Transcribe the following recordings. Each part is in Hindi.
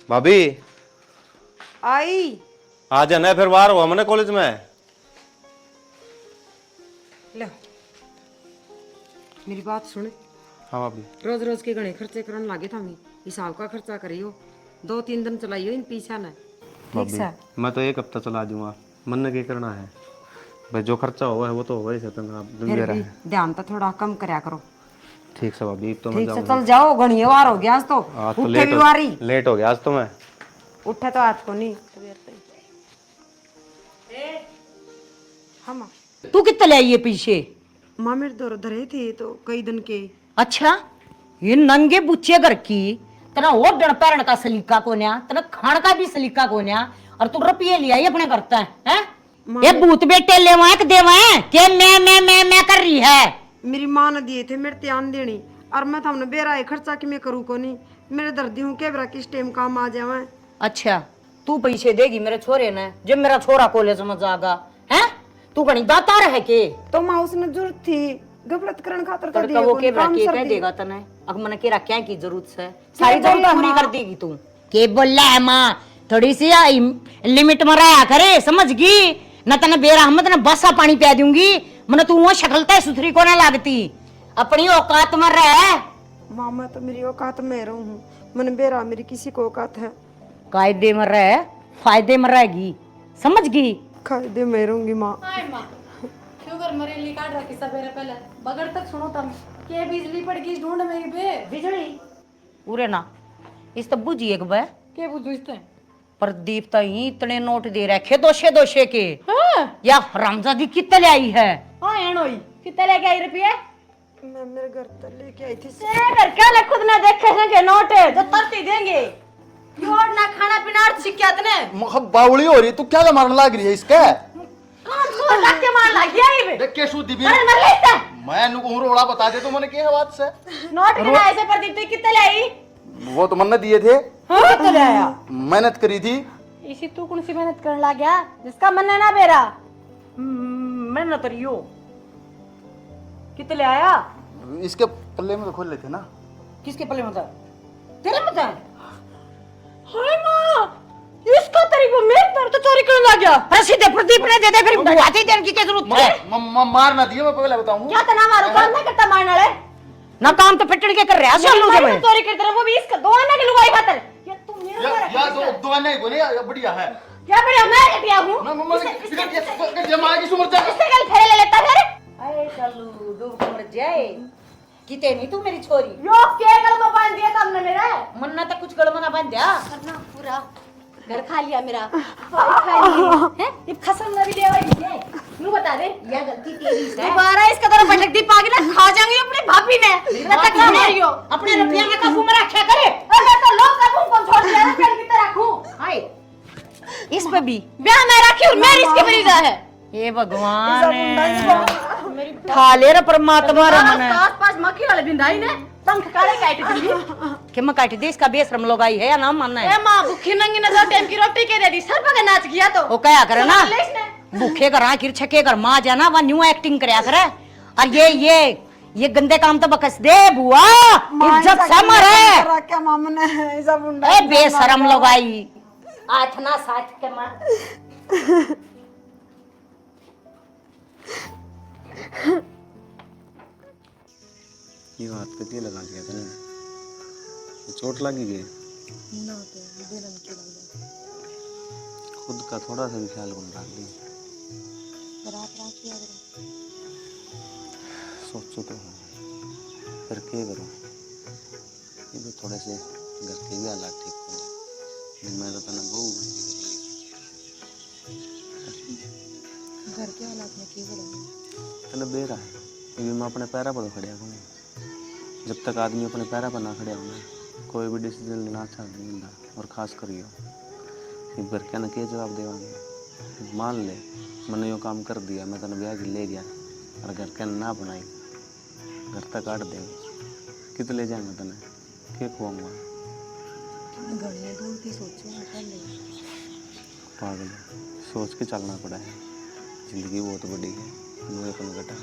भाभी आई आ जाना फिर बाहर हुआ मैंने कॉलेज में। ले मेरी बात सुन। हाँ भाभी। रोज रोज के घने खर्चे करने लागे था मैं हिसाब का खर्चा करियो 2-3 दिन चलाइयो इन पीछा ने ठीक भाभी से। मैं तो एक हफ्ता चला दूंगा, मन ने क्या करना है भाई, जो खर्चा हुआ है वो तो होगा ही सतन आप फिर मेरा भी है। ध्यान तो थोड़ा कम करया करो। ठीक से भाभी, तो मैं ठीक से जाऊंगा। चल जाओ घनी बार हो गया आज तो। आज तो उठे भी वारी लेट हो गया आज तो मैं। उठे तो आज को नहीं। हाँ तू कितने ले आई है पीछे? माँ मेरे दो धरे थे तो कई दिन के। अच्छा, ये नंगे बुच्चे घर की तना वो डर पैरण का सलीका कोन्या, तना खान का भी सलीका कोन्या, और तू रुपये लिया ही अपने करता है? ये भूत बेटे लेवा के देवा के मैं कर रही है। मेरी माँ ने दिए थे मेरे ध्यान देनी और मैं हमने बेरा है खर्चा कि मैं करूँ को नहीं। मेरे दर्दी हूँ के बरा किस टाइम काम आ जावे। अच्छा, तू पैसे देगी मेरे छोरे ने जब मेरा छोरा कॉलेज में जागा है? तू कहीं दाता रहे के तो माँ उसने जरूरत थी गफलत करण खातर तो तड़का वो के कह देगा तने अब मन के रखा की जरूरत है, सारी जरूरत पूरी कर देगी तू। के बोला है माँ थोड़ी सी लिमिट में रहा करे, समझगी न तने बेरा हम तने बसा पानी पिया दूंगी, मन तू वो शक्लता है सुथरी को ना लागती, अपनी औकात में रह। माँ मैं तो मेरी औकात में रहूँ हूँ, मन बेरा मेरी किसी को औकात है। कायदे में रह, फायदे में रहेगी, समझगी? कायदे में रहूंगी माँ। क्यों कर मरेली काट रखी सवेरे पहले बगड़ तक सुनो तुम के बिजली पड़ गई ढूंढ मेरी बे बिजली उरे ना इस तो बुझी एक बे के बुझू इसते प्रदीप तो ही इतने नोट दे रखे दोषे दोषे के। हां या रामजादी कितने ले आई है? हां एनोई कितने लेके आई रुपये? मैं मेरे घर तक लेके आई थी। तेरे घर क्या ले खुद ने देखे हैं के नोट है जो तरती देंगे योर ना खाना पीना और शिकायत ने बावली हो रही, तू क्या मारने लग रही है इसके? काम छोड़ रख के मार लग गया ही बे देख के शुद्ध भी अरे मर ले इससे मैं नु रोड़ा बता दे तो मैंने क्या बात से नोट के ऐसे प्रदीप तू कितने ले आई? वो तो मैंने दिए थे। हां कितने ले आया? मेहनत करी थी। इसी तू कौन सी मेहनत करने लग गया जिसका मन है ना बेरा मैं न तरियो कितने ले आया? इसके पल्ले में तो खोल लेते ना। किसके पल्ले में था? तेरे में था? हाय मां इसका तरीको मेरे पर तो चोरी करने लग गया। प्रसिद्ध प्रदीप ने दे दे फिर बुआते देने की क्या जरूरत है? मार ना दिए, मैं पहले बताऊं। क्या तना मारो काम ना करता मारने वाले ना काम तो फिटड़ के कर रहा है चलो मैं जब चोरी करते रहो वो भी इसका दो आने की लुगाई खातर ये तू मेरे पर या दो आने को नहीं बढ़िया है। क्या बढ़िया मैं कटिया हूं मैं जमा की सुमर जा इससे कल फेरे ले लेता फिर अरे चलू डूब मर जाए किते नहीं तू मेरी छोरी यो के गल में बांध दिया तुमने मेरा मन्ना तो कुछ गलमना बांध दिया करना पूरा घर खा लिया मेरा खा लिया हैं ये खसम ना भी ले आई नु बता दे ये गलती तेरी है दोबारा इसका तरह भटक दी पागी ना खा जाएंगे अपनी भाभी ने लता खा मारियो अपने रुपया में काबू में रखा करे। अरे तो लोग काबू कौन छोड़ दिया ना कल कितना रखूं हाय इस पे भी ब्याह मैं रखी और मेरी इसकी मरीजा है ये भगवान खा ले रे परमात्मा रे मने आस-पास मक्खी वाले बिंदाई ने पंख काले काट दी कि मैं काट दे इसका बेशरम लोग आई है या ना मानना है? ए मां भूखी नंगी नजर टाइम की रोटी के दे दी सर पर नाच गया तो वो क्या करे ना ले इसने भूखे कर रहा किर छके कर मां जाना वा न्यू एक्टिंग करया करे और ये गंदे काम तो बकस दे बुआ इज्जत से मरे क्या मामा ने ऐसा बुंडा ए बेशरम लोग आई आठना साथ के मां ये हाथ पे क्या लगा दिया तूने? चोट लगी गई ना तो बेलन के लग खुद का थोड़ा सा भी ख्याल बन रहा है। रात रात की याद रहे सोचो तो फिर क्या करूं? ये भी थोड़े से घर के भी हालात ठीक हो मैं तो तना बहु घर के हालात में की हो रहा तने बेरा है ये भी मैं अपने पैरा पर खड़िया हूँ। जब तक आदमी अपने पैरा पर ना खड़े होना कोई भी डिसीजन लेना अच्छा नहीं मिलता। और खास करियो ये घर के ना क्या जवाब देवांगे? मान ले मैंने यो काम कर दिया, मैं तने ब्याह के ले गया और घर के ना बनाई घर तक काट देंगे कित ले जाएंगे तने क्या खुआऊंगा? घड़ियां दूर की सोचो कर ले पागल सोच के चलना पड़ा है। जिंदगी बहुत बड़ी है मुझे अपन बेटा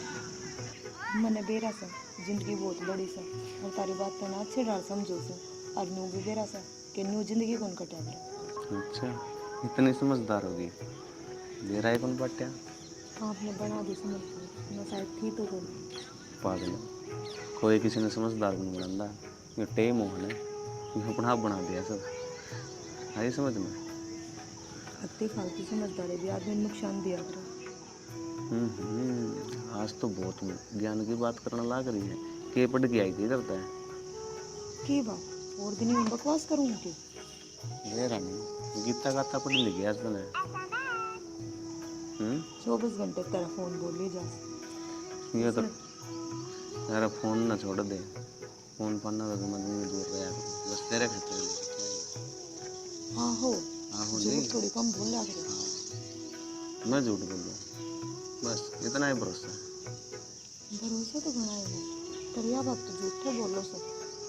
मने बेरा सा जिंदगी बहुत बड़ी सा और तारी बात तो ना अच्छे डाल समझो से और नू भी बेरा सा कि न्यू जिंदगी कौन कटा मेरा। अच्छा, इतनी समझदार होगी, मेरा कौन पट्या आपने बना दी समझ मैं शायद थी तो कौन। पागल कोई किसी ने समझदार बन बनांदा, ये टे मोहन है, ये अपना आप बना दिया सब। आई समझ में? अति फालतू समझदारी भी आदमी ने नुकसान दिया करो। आज तो बहुत ज्ञान की बात करने लग रही है। के पढ़ के आई थी करता है की बात और दिन में बकवास करूँ की। ये रानी गीता गाता पढ़ लिखी आज तूने। 24 घंटे तेरा फोन बोल ली जा। ये तो यार फोन ना छोड़ दे, फोन पढ़ना तो मन में दूर रहा बस तेरे खातिर। हाँ हो नहीं झूठ थोड़ी कम बोल रहा करो। मैं झूठ बोल दूँ, बस इतना ही भरोसा। भरोसा तो घना है पर यह बात तो झूठ तो बोलो सब।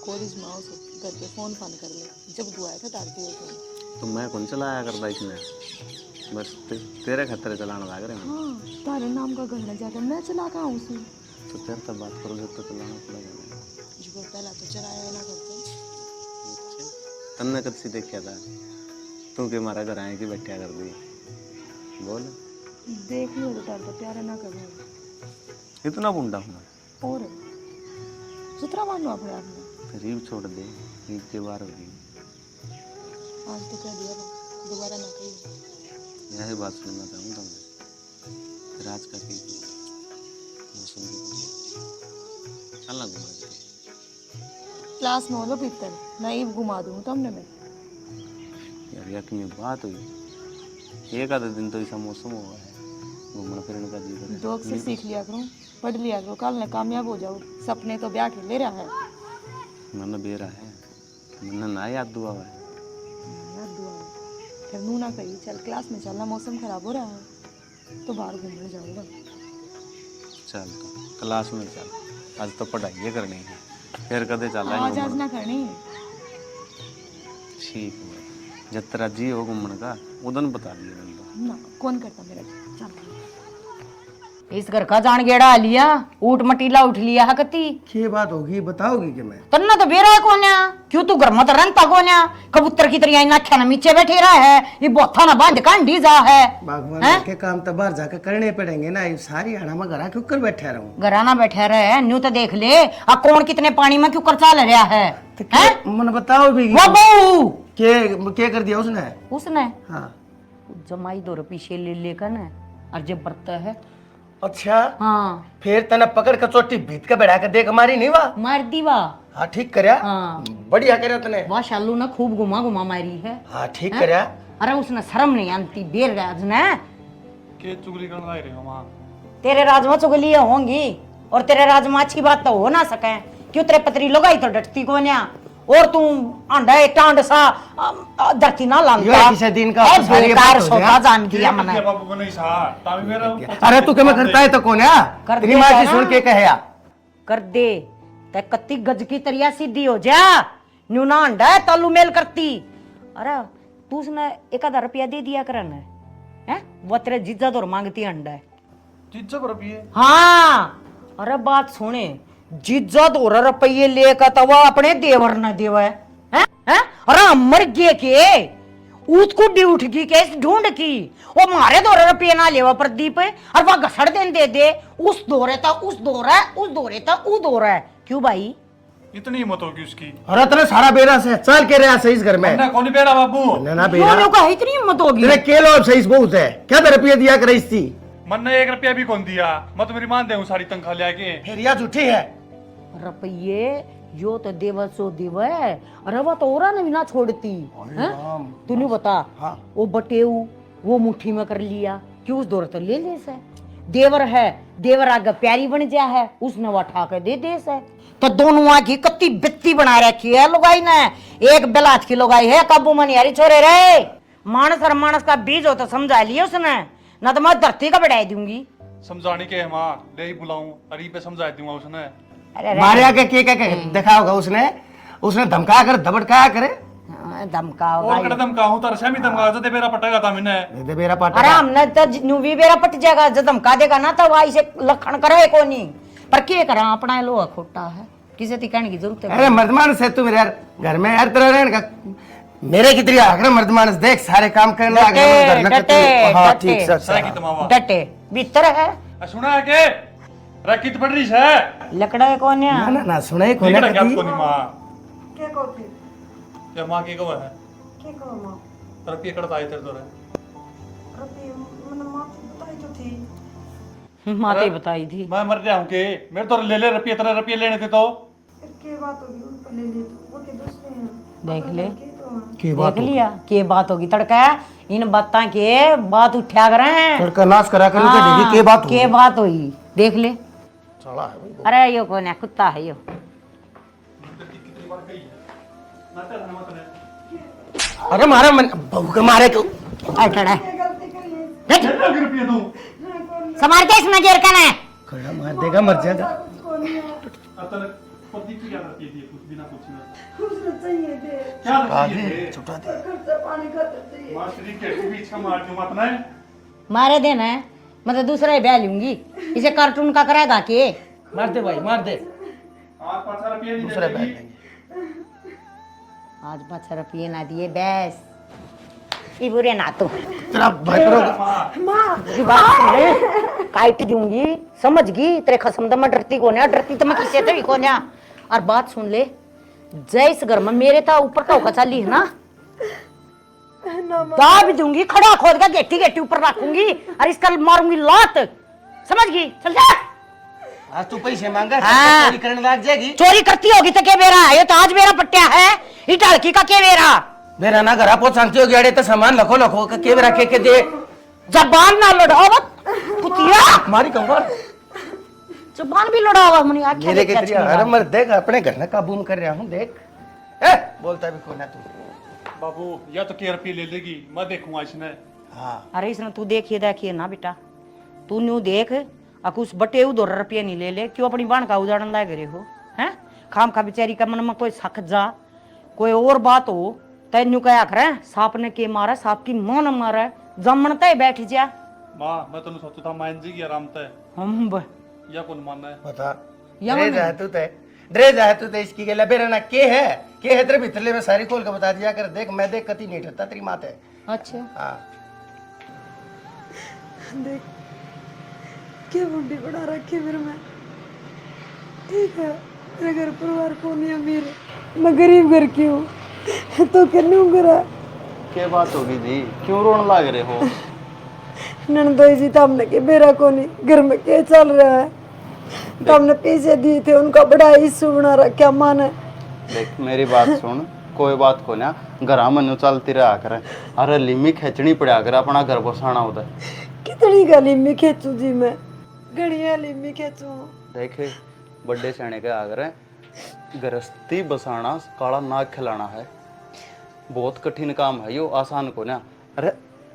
कॉलेज में आओ सब घर पे फोन फान कर ले, जब दुआए था डालती हो फोन। तो मैं कौन चलाया करता इसमें, बस तेरे खातिर चलाना लग रहे हैं। हाँ तारे नाम का घर न जाकर मैं चला कहाँ हूँ उसमें। तो तेरे तक बात करो जब तो चलाना पड़ेगा। जो पहला तो चलाया ना करते। तन्ने कद सी देखा था तू के मारा घर आए कि बैठा कर दी बोल। देख लो तो तार तो प्यारा ना कर इतना बुंडा हूँ और सुथरा मानो अपने आप में। रीब छोड़ दे, रीब के बार होगी। आज तो कह दिया दोबारा ना कही। यही बात सुनना चाहूँगा मैं। फिर आज का की मौसम चलना घुमा दे क्लास में लो पीतल नहीं घुमा दूँ तुमने मैं। यार यक में बात हुई, एक आधा दिन तो ऐसा मौसम हुआ है घूमने फिरने का जी करे। दोस्त से सीख लिया करो, पढ़ लिया करो, कल न कामयाब हो जाओ। सपने तो ब्याह के ले रहा है। मन बेरा है, मन ना याद दुआ है। याद दुआ है। फिर नू ना कही चल क्लास में चलना, मौसम खराब हो रहा है तो बाहर घूमने जाऊंगा। चल तो क्लास में चल, आज तो पढ़ाई करनी है, फिर कदे चल आज आज ना करनी। ठीक है, जब तेरा जी हो घूमने का उदन बता दिए तो। ना कौन करता मेरा चल। इस घर का जान गेड़ा लिया, ऊट मटीला उठ लिया है कती। क्या बात होगी बताओगी कि मैं तन्ना तो बेरा है कोन्या, क्यों तू घर मत रंता कोन्या, कबूतर की तरह नाख्या ना नीचे बैठे रहा है, ये बोथा ना बांध कांडी जा है। बागवान के काम तो बाहर जाकर करने पड़ेंगे ना, ये सारी हड़ा में घरा क्यों कर बैठा रहूं। घरा ना बैठे रहे, न्यू तो देख ले आ कौन कितने पानी में क्यों कर चाल रहा है। मन बताओ भी वो बहू क्या कर दिया उसने। हाँ जमाई दो पीछे ले लेकर ना और जब बरता है। अच्छा हाँ फिर तना पकड़ कर चोटी भीत के बैठा कर देख मारी नहीं वाह। मार दी वाह। हाँ ठीक करया। हाँ बढ़िया करया तने। वाह शालू ना खूब घुमा घुमा मारी है। हाँ ठीक करया। अरे उसने शर्म नहीं आती बेर राज ने के चुगली करने लग रहे हो मां। तेरे राज में चुगलियां होंगी और तेरे राज में अच्छी बात तो हो ना सके, क्यों तेरे पतरी लगाई तो डटती को न्या, और तू अंडा टांड सा धरती ना लांता। किसी दिन का बेकार सोता जान दिया मैंने। बाबू को नहीं सा तामी मेरा अरे तू क्या मैं करता है तो कौन है कर तेरी दे माँ की ना। सुन के कहया कर दे ते कत्ती गज की तरिया सीधी हो जा, न्यू ना अंडा है तालू मेल करती। अरे तू उसने 1000 रुपया दे दिया करन है, वो तेरे जीजा दौर मांगती अंडा है। जीजा को रुपये हाँ अरे बात सुने, जीजा 2 रुपये लेकर तो वो अपने देवर न देवे हैं। अरे मर गए के ऊत को डी उठ गई केस ढूंढ की, वो मारे 2 रुपये ना लेवा प्रदीप और वह घसड़ देन दे उस दौरे था उस दौरा है उस दौरे था वो दौरा है। क्यों भाई इतनी हिम्मत होगी उसकी। अरे तेरा सारा बेरा से चल के रहा सही इस घर में ना कौन बेरा बाबू ना बेरा क्यों का इतनी हिम्मत होगी। तेरे केलो सही बहुत है क्या रुपये दिया कर रही थी। मन ने 1 रुपया भी कौन दिया, मैं तो मेरी मान दे सारी तनख्वाह ले आके। फिर यह झूठी है। रुपये यो तो देव सो देव है, अरे वो तो औरा ने भी ना छोड़ती। तूने बता हाँ। वो बटेऊ वो मुट्ठी में कर लिया, क्यों उस दौर तो ले ले से देवर है, देवर आगे प्यारी बन जा है, उसने वो उठा के दे दे से। तो दोनों की कत्ती बित्ती बना रखी है लुगाई ने, एक बेलाच की लुगाई है काबू मन यारी छोरे रे। मानस और मानस का बीज हो तो समझा लिया उसने, ना तो मैं धरती का बढ़ाई दूंगी। समझाने के मां ले ही बुलाऊं अरी पे समझा दूंगा उसने। अरे मारे आके क्या देखा होगा उसने धमका कर दबड़काया करे। धमकाओ और कड़ा धमकाऊं तार से भी धमका दे बेरा पटेगा था मैंने। दे दे मेरा पाटा। अरे हमने तो न्यू भी बेरा पट जाएगा, जब धमका देगा ना तो वाई से लखन करे को नहीं, पर के करा अपना लोहा खोटा है, किसी ती कहने की जरूरत है। अरे मर्दमान से तू मेरे यार घर में यार तेरा रहने का मेरे की तरह आकर मर्द मानस देख सारे काम करने लगे घर न डटे हाँ ठीक डटे सर सर की तमावा डटे भीतर है सुना है के रकित पड़ रही है लकड़ा है कौन है ना ना ना सुनाई कोने निकल गया कती आपको नहीं मां क्या कहती या मां की कहो है क्या कहो माँ रुपये कड़ता है तेरे तो रे रुपये मैंने माँ को बताई तो थी माते बताई थी मैं मर गया हूं के मेरे तो ले ले रुपये तेरे रुपये लेने थे तो फिर क्या बात होगी उनको ले ले तो वो के दूसरे हैं देख ले की देख लिया के बात होगी तड़का इन बातां के बात उठा कर तड़का नाश करा कर उनके देखी के बात के बात हुई देख ले चला है भाई। अरे यो कौन है कुत्ता है यो अरे मारा मन बहू के मारे क्यों अटड़ा रुपये तू समार के इसमें जेर कने कड़ा मार देगा मर जाएगा अतल पति की याद रखी थी कुछ बिना पूछे कुछ ना चाहिए दे क्या आ रखी दे है छुटा दे खर्चा पानी खर्चा चाहिए मास्टरी के बीच का मार जो मत ना मारे देना है मैं तो दूसरा ही ब्याह लूंगी इसे कार्टून का करेगा के मार दे भाई मार दे आज 5 रुपये नहीं दूसरा देगी बैठ लेंगे आज 5 रुपये ना दिए बैस ये बुरे ना तो तेरा भाई करो बात सुन ले काट दूंगी समझ गई तेरे खसम तो मैं डरती को डरती तो मैं किसी से भी को और बात सुन ले जय इस घर में मेरे था ऊपर का होगा चाली है ना दाब दूंगी खड़ा खोद का गेटी गेटी ऊपर रखूंगी और इसका मारूंगी लात समझ गई चल जा आज तू पैसे मांगा हाँ। चोरी करने लग जाएगी चोरी करती होगी तो क्या बेरा है ये तो आज मेरा पट्टिया है ये ढालकी का क्या बेरा मेरा ना घर पहुंच सांगती होगी अड़े तो सामान लखो लखो के रख के दे जबान ना लड़ाओ मत कुतिया मारी कमर जबान भी लड़ाओ मुनी आंखें मेरे के देख तेरी अरे मर देख अपने घर में काबू में कर रहा हूँ देख ए बोलता भी कोई ना तू बाबू या तो के रुपये ले लेगी मैं देखूंगा इसने हाँ अरे इसने तू देखिए ना बेटा तू न्यू देख कुछ बटे 2 रुपये नहीं ले ले क्यों अपनी बाण का उदाहरण ला रहे हो हैं खाम खा बेचारी का मन में कोई सख जा कोई और बात हो तेन्यू कया करे सांप ने के मारा सांप की मां न मारा जमन तय बैठ जा मां मैं तो सोचता था मान जी की आराम तय हम या कौन मानना है बता यमन ड्रेस है तू ते ड्रेस है तू ते इसकी के लबे रहना के है तेरे भीतर में सारी खोल के बता दिया कर देख मैं देख कती नहीं ठहरता तेरी मात है अच्छा हाँ देख क्या बुढ़ी बना रखी है मेरे में ठीक है मेरे घर परिवार को नहीं अमीर है मैं गरीब घर की हूँ तो क्यों करा क्या बात होगी जी क्यों रोने लग रहे हो नंदोई जी तो हमने के बेरा को नहीं घर में क्या चल रहा है तो हमने पैसे दिए थे उनका बड़ा इशू बना रखा माने देख मेरी बात सुन कोई बात को ना घर मनु चलती रहा कर अरे लिमी खींचनी पड़ा कर अपना घर बसाना होता है कितनी का लिम्मी खेचू जी मैं घड़िया लिम्मी खेचू देख बड़े सियाने के आगर गृहस्थी बसाना काला नाग खिलाना है बहुत कठिन काम है यो आसान को ना अरे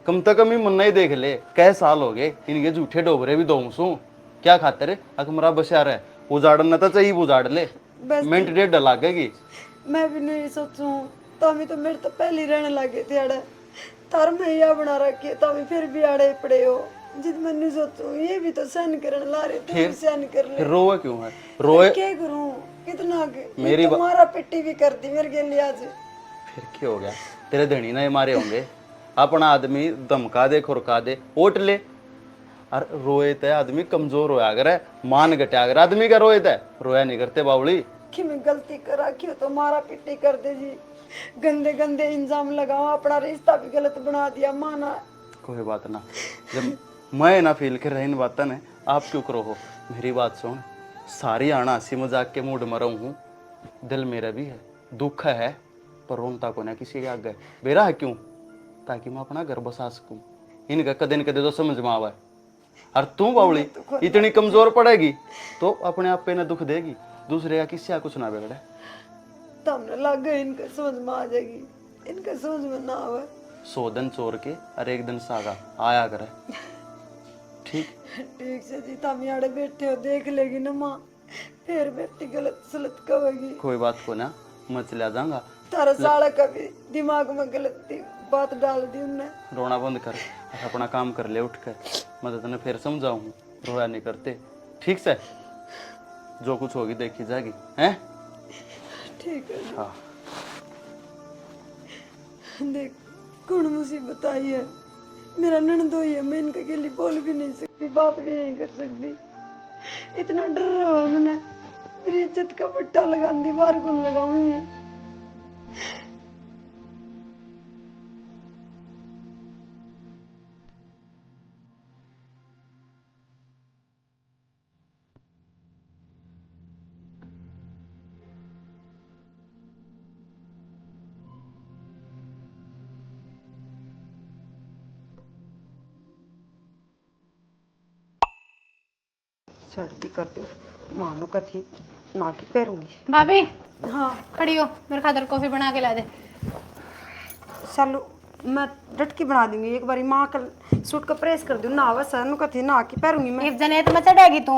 कम से कम ही मुन्ना ही देख ले कै साल हो गए इनके झूठे डोबरे भी दो क्या खातिर अकमरा बसा रहे उजाड़ना तो चाहिए उजाड़ ले बस मिनट डेढ़ लगेगी मैं भी नहीं सोचूं तभी तो मेरे तो पहले ही रहने लगे थे अड़े तार मैं या बना रखी तभी फिर भी अड़े पड़े हो जिद मैं नहीं सोचूं ये भी तो सहन करने ला रहे थे सहन कर ले फिर रोए क्यों है रोए क्या करूं कितना के मेरी तुम्हारा पिट्टी भी करती मेरे के लिए आज फिर क्या हो गया तेरे धनी ना मारे होंगे अपना आदमी धमका दे खुरका दे ओट ले और रोए ते आदमी कमजोर होया अगर मान घटा अगर आदमी का रोए ते रोया नहीं करते बावली कि मैं गलती कर रखी हो तो मारा पिट्टी कर दे जी गंदे गंदे इंजाम लगाओ अपना रिश्ता भी गलत बना दिया माना कोई बात ना जब मैं ना फील कर रही बात ने आप क्यों करो हो मेरी बात सुन सारी आना हंसी मजाक के मूड में रहूं हूँ दिल मेरा भी है दुख है पर रोनता को ना किसी के आगे बेरा है क्यों ताकि मैं अपना घर बसा सकूं इनका कदे न कदे तो समझ में आवा और तू बावली इतनी कमजोर पड़ेगी तो अपने आप पे ना दुख देगी दूसरे का किसी कुछ ना बिगड़े तो हमने लग गए इनका समझ में आ जाएगी इनका समझ में ना आवे 100 दिन चोर के और एक दिन सागा आया करे ठीक ठीक से जी तुम याड़े बैठे हो देख लेगी ना माँ फिर बेटी गलत सलत कहेगी कोई बात को ना मैं चला जाऊंगा तारा साला कभी दिमाग में गलत बात डाल दी उनने रोना बंद कर अपना काम कर ले उठ कर मैं तो तेने फिर समझाऊं रोया नहीं करते ठीक से जो कुछ होगी देखी जाएगी हैं ठीक है हाँ देख कौन मुसीबत आई है, मेरा ननदोई है, मैं इनके लिए बोल भी नहीं सकती, बात भी नहीं कर सकती। इतना डर रहा है मैंने, मेरी इज्जत का पट्टा लगा दीवार को लगाऊंगी। सर्दी कर दो मानो कथी ना की पैरूंगी। भाभी हाँ खड़ी हो, मेरे खातर कॉफी बना के ला दे। चलो मैं डटकी बना दूंगी, एक बारी माँ का सूट का प्रेस कर दूँ ना बस नु कथी ना की पैरूंगी मैं। इफ जने तो मैं चढ़ेगी तू,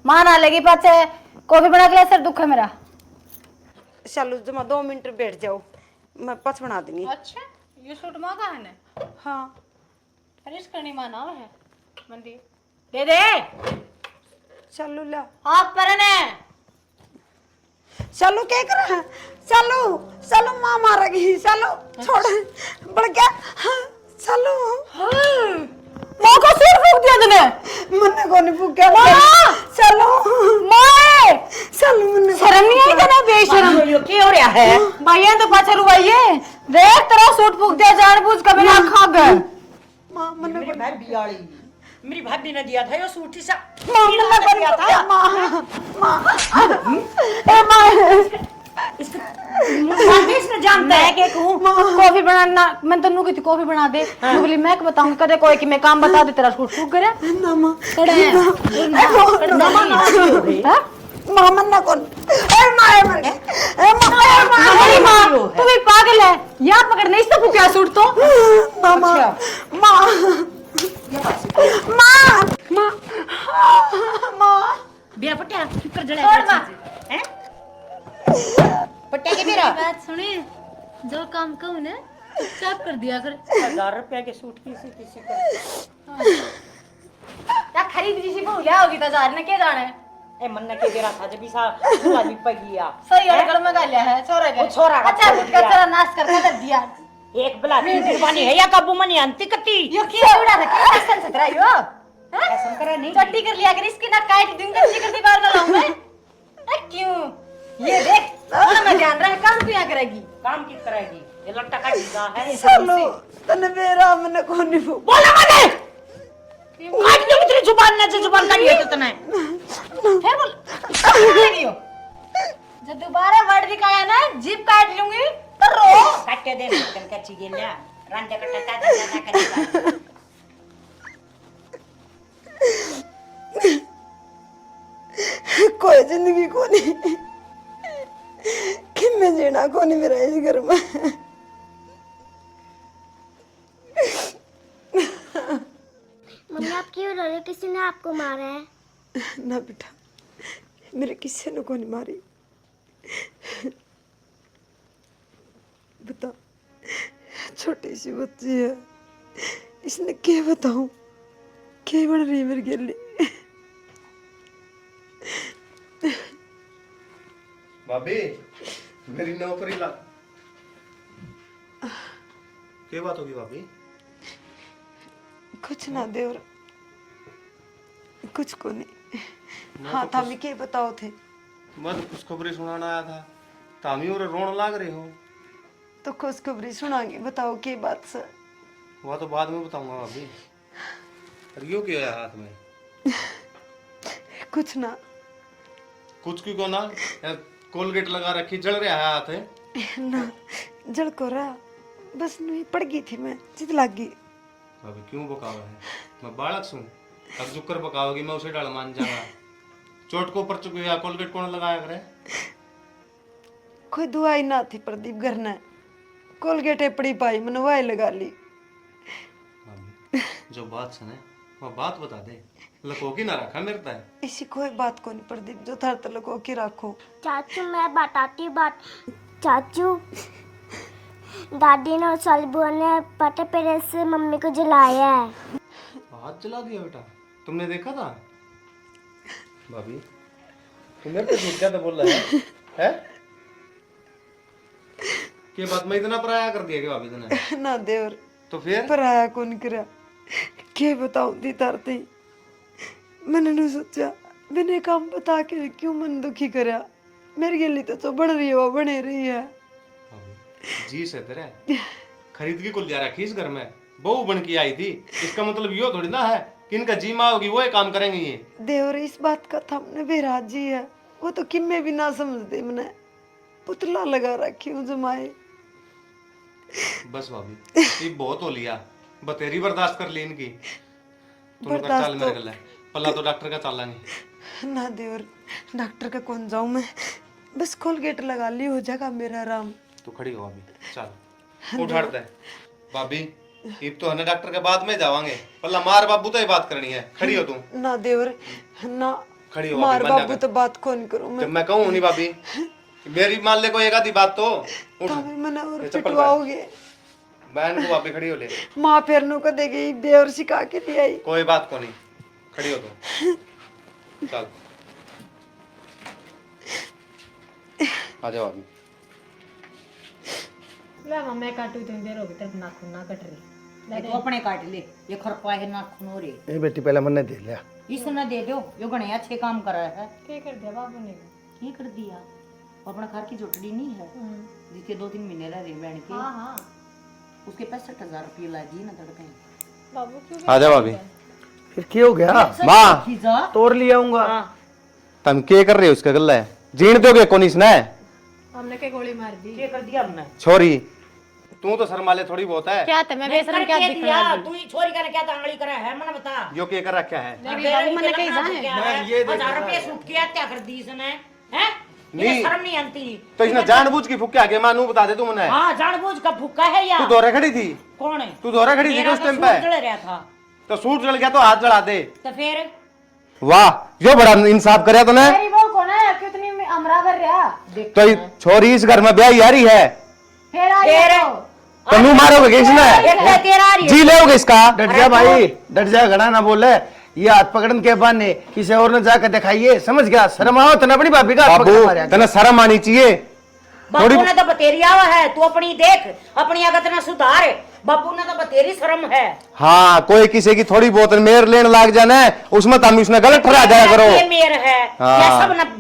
मां ना लेगी पाछे। कॉफी बना के ला, सर दुख है मेरा। चलो जमा 2 मिनट बैठ जाओ, मैं पच बना दूंगी। अच्छा ये सूट मां का है ना? हाँ अरे इसका नहीं माना है मंदी दे दे। चलो ला हाथ पर ने चलो क्या कर रहा है, चलो चलो माँ मारेगी, चलो छोड़ बढ़ गया। हाँ, चलो मां को सिर फूक दिया तूने। मन्ने को नहीं फूका चलो मां चलो मन्ने शर्म नहीं आई तेने? बेशरम क्या हो रहा है? भैया तो पाछे रुवाइए, देख तेरा सूट फूक दिया जानबूझ के, बिना खा गए। माँ मन्ने को भाभी वाली मेरी भाभी ने दिया था ये सूट सा। माँ मन्ने को दिया था इसने जानता है कि कॉफी बनाना मैं तन्नू की थी, कॉफी बना दे। मैं बोली मैं बताऊंगी कदे कोई कि मैं काम बता दे, तेरा सूट फूक गया। ना माँ कड़े माँ मन्ना कौन ए माँ ए मर गई ए माँ तू भी पागल है, यहाँ पकड़ने इससे फूका सूट तो। माँ माँ माँ माँ माँ बिया पट्टिया कर जड़ा हैं पट्टिया के मेरा बात सुनिए, जो काम कहूँ ना चुपचाप कर दिया कर। 1000 रुपया के सूट की किसी को क्या खरीद ली सी भूलिया होगी तो जार ने क्या जाने। ए मन के गिरा था जब सा वाली पगिया सही अड़गड़ में गालिया है छोरा के। वो छोरा का अच्छा छोड़ दिया। तेरा नाश कर दिया। एक बला कुर्बानी है या काबू मनी अंती कती यो क्या उड़ा था, क्या कसम से तेरा यो कसम करे नहीं चट्टी कर लिया कर, इसकी ना काट दूंगा, कच्ची कर दीवार में लाऊं मैं। क्यों ये देख ना मैं ध्यान रहा काम किया करेगी। काम की करेगी ये लट्टा का ढीला है। चलो तने मेरा मन्ने को नहीं फूक बोला मने काट दो तेरी जुबान ने जुबान काट लिया तने फिर बोल नहीं हो, जब दोबारा वर्ड दिखाया ना जीप काट लूंगी तो रो। काटे दे कन कच्ची गेल्या रांडे कटता दादा करेगा। कोई जिंदगी को नहीं कि मैं जीना को नहीं मेरा इस घर में। मम्मी आप क्यों रो रहे हो? किसी ने आपको मारा है? ना बेटा मेरे किसी ने को नहीं मारी। बता छोटी सी बच्ची है, इसने क्या बताऊं क्या बन रही है मेरे गिल्ली। भाभी मेरी नौकरी ला क्या बात होगी भाभी? कुछ ना देवर कुछ को नहीं। हाँ था भी क्या बताओ थे? मैं तो खुशखबरी सुनाना आया था, तामी और रोन लाग रही हो। तो खुशखबरी सुनाएंगे, बताओ क्या बात से? वह तो बाद में बताऊंगा भाभी। अरे यो क्या है हाथ में? कुछ ना कुछ क्यों को ना कोलगेट लगा रखी, जल रहा है हाथ है। ना जड़ को रहा बस नहीं पड़ गई थी मैं, जिद लग गई। भाभी क्यों बकावा है? मैं बालक हूँ, अब जुकर बकाओगी मैं उसे डाल मान जाऊंगा। चोट को ऊपर चुकी है, कोलगेट कौन लगाया करे? कोई दवाई ना थी प्रदीप घर ने, कोलगेट पड़ी पाई मैंने वही लगा ली। भाभी जो बात सुने वो बात बता दे, लको की ना रखा मेरे है। इसी कोई बात को नहीं प्रदीप जो थर तलको की रखो। चाचू मैं बताती बात। चाचू दादी ने और साली बुआ ने पटे पेरे से मम्मी को जलाया है। हाथ जला दिया बेटा, तुमने देखा था? भाभी तुम मेरे पे झूठ क्या तो बोल रहा है? के बात में इतना पराया कर दिया कि भाभी तूने? ना देवर तो फिर पराया कौन करा के बताऊं दी तरती मैंने नहीं सोचा बिना काम बता के क्यों मन दुखी करा मेरे के लिए तो बन रही है वो बने रही है जी से तेरे खरीद की कुल जा रखी इस घर में बहू बन के आई थी, इसका मतलब यो थोड़ी ना है कि इनका जी माँ होगी वो ही काम करेंगे ये। देवर इस बात का थमने बेराज जी है वो तो किन में भी ना समझते मैंने पुतला लगा रखी हूँ जमाए। बस भाभी ये बहुत हो लिया, बतेरी बर्दाश्त कर ली इनकी। तुम कर चाल मेरे गले पल्ला तो डॉक्टर का चालांगे ना देवर डॉक्टर का कौन जाऊं मैं, बस कोलगेट लगा ली हो जाएगा मेरा आराम। तू खड़ी हो अभी, चल उठाते हैं भाभी। अब तो है डॉक्टर के बाद में जावांगे, पल्ला मार बाबू तो ही बात करनी है। खड़ी हो तू। ना देवर ना खड़ी हो मार भाभी, मना बाबू कर। तो बात कौन करूं मैं। जब मैं कहूँ नहीं भाभी मेरी मान ले कोई एक आधी बात तो उठ। तभी मैंने और ये चप्पल पिटवाओगे बहन को भाभी खड़ी हो ले, माँ फेरनों को देगी बेवर सिखा के ले आई। कोई बात को नहीं, खड़ी हो तू। चल आ जाओ भाभी। ले मम्मी काटू इतनी देर हो गई तेरे नाखून ना कट रही। तो अपने काट ले, ये खरपा है नाखून हो रे। ए बेटी पहले मैंने दे लिया। इसने दे दो, यो गणे अच्छे काम कर रहा है। क्या कर दिया बाबू ने? क्या कर दिया? अपना घर की जोटड़ी नहीं है जिसके 2-3 महीने रह रहे बहन के, हाँ उसके 65,000 रुपये लागी ना तड़के। बाबू क्यों आ जाओ भाभी। फिर क्या हो गया? माँ खींचा तोड़ लिया आऊंगा। तुम क्या कर रहे हो? उसका गल्ला है जीण दोगे कौन इसने? हमने क्या गोली मार दी? क्या कर दिया हमने? छोरी तू तो शर्माले थोड़ी बहुत है। क्या था मैं बेशरम क्या दिख रहा है? तू ही छोरी का क्या तांगड़ी करा है मना बता। यो क्या कर रखा है? बाबू मैंने कहीं जाए 1000 रुपये सूट किया क्या कर दी इसने? हैं? नहीं। शर्म नहीं आती। तो इसने जानबूझ की फुक्के आगे मानू बता दे तू मने। हाँ जानबूझ का भूखा है या तू दोहरे खड़ी थी? कौन है? तू दोहरे खड़ी थी मेरा उस तो टाइम सूट पे? जल रहा था। तो सूट जल गया तो हाथ जला दे। तो फिर वाह यो बड़ा इंसाफ करे तूने। मेरी बहू कौन है? कितनी अमरा भर रहा? तो ये छोरी इस घर में ब्याह यारी है फिर आ तो नू मारोगे क्या इसने? एक है तेरा आ रही है। जी लोगे इसका? डट जा भाई, डट जा, घड़ा ना बोले। ये हाथ पकड़न के बहाने किसी और ने जाकर दिखाइए, समझ गया? शर्म आओ तो अपनी भाभी का हाथ पकड़ बाबू मारा। तने शर्म आनी चाहिए। बाबू ने तो बतेरी आवा है, तू अपनी देख, अपनी आगत ना सुधार। बाबू ने तो बतेरी शर्म है। हाँ कोई किसी की थोड़ी बहुत मेर लेने लाग जाना है उसमें तुम उसने गलत ठहरा जाया करो। ये मेर है हाँ। ये सब न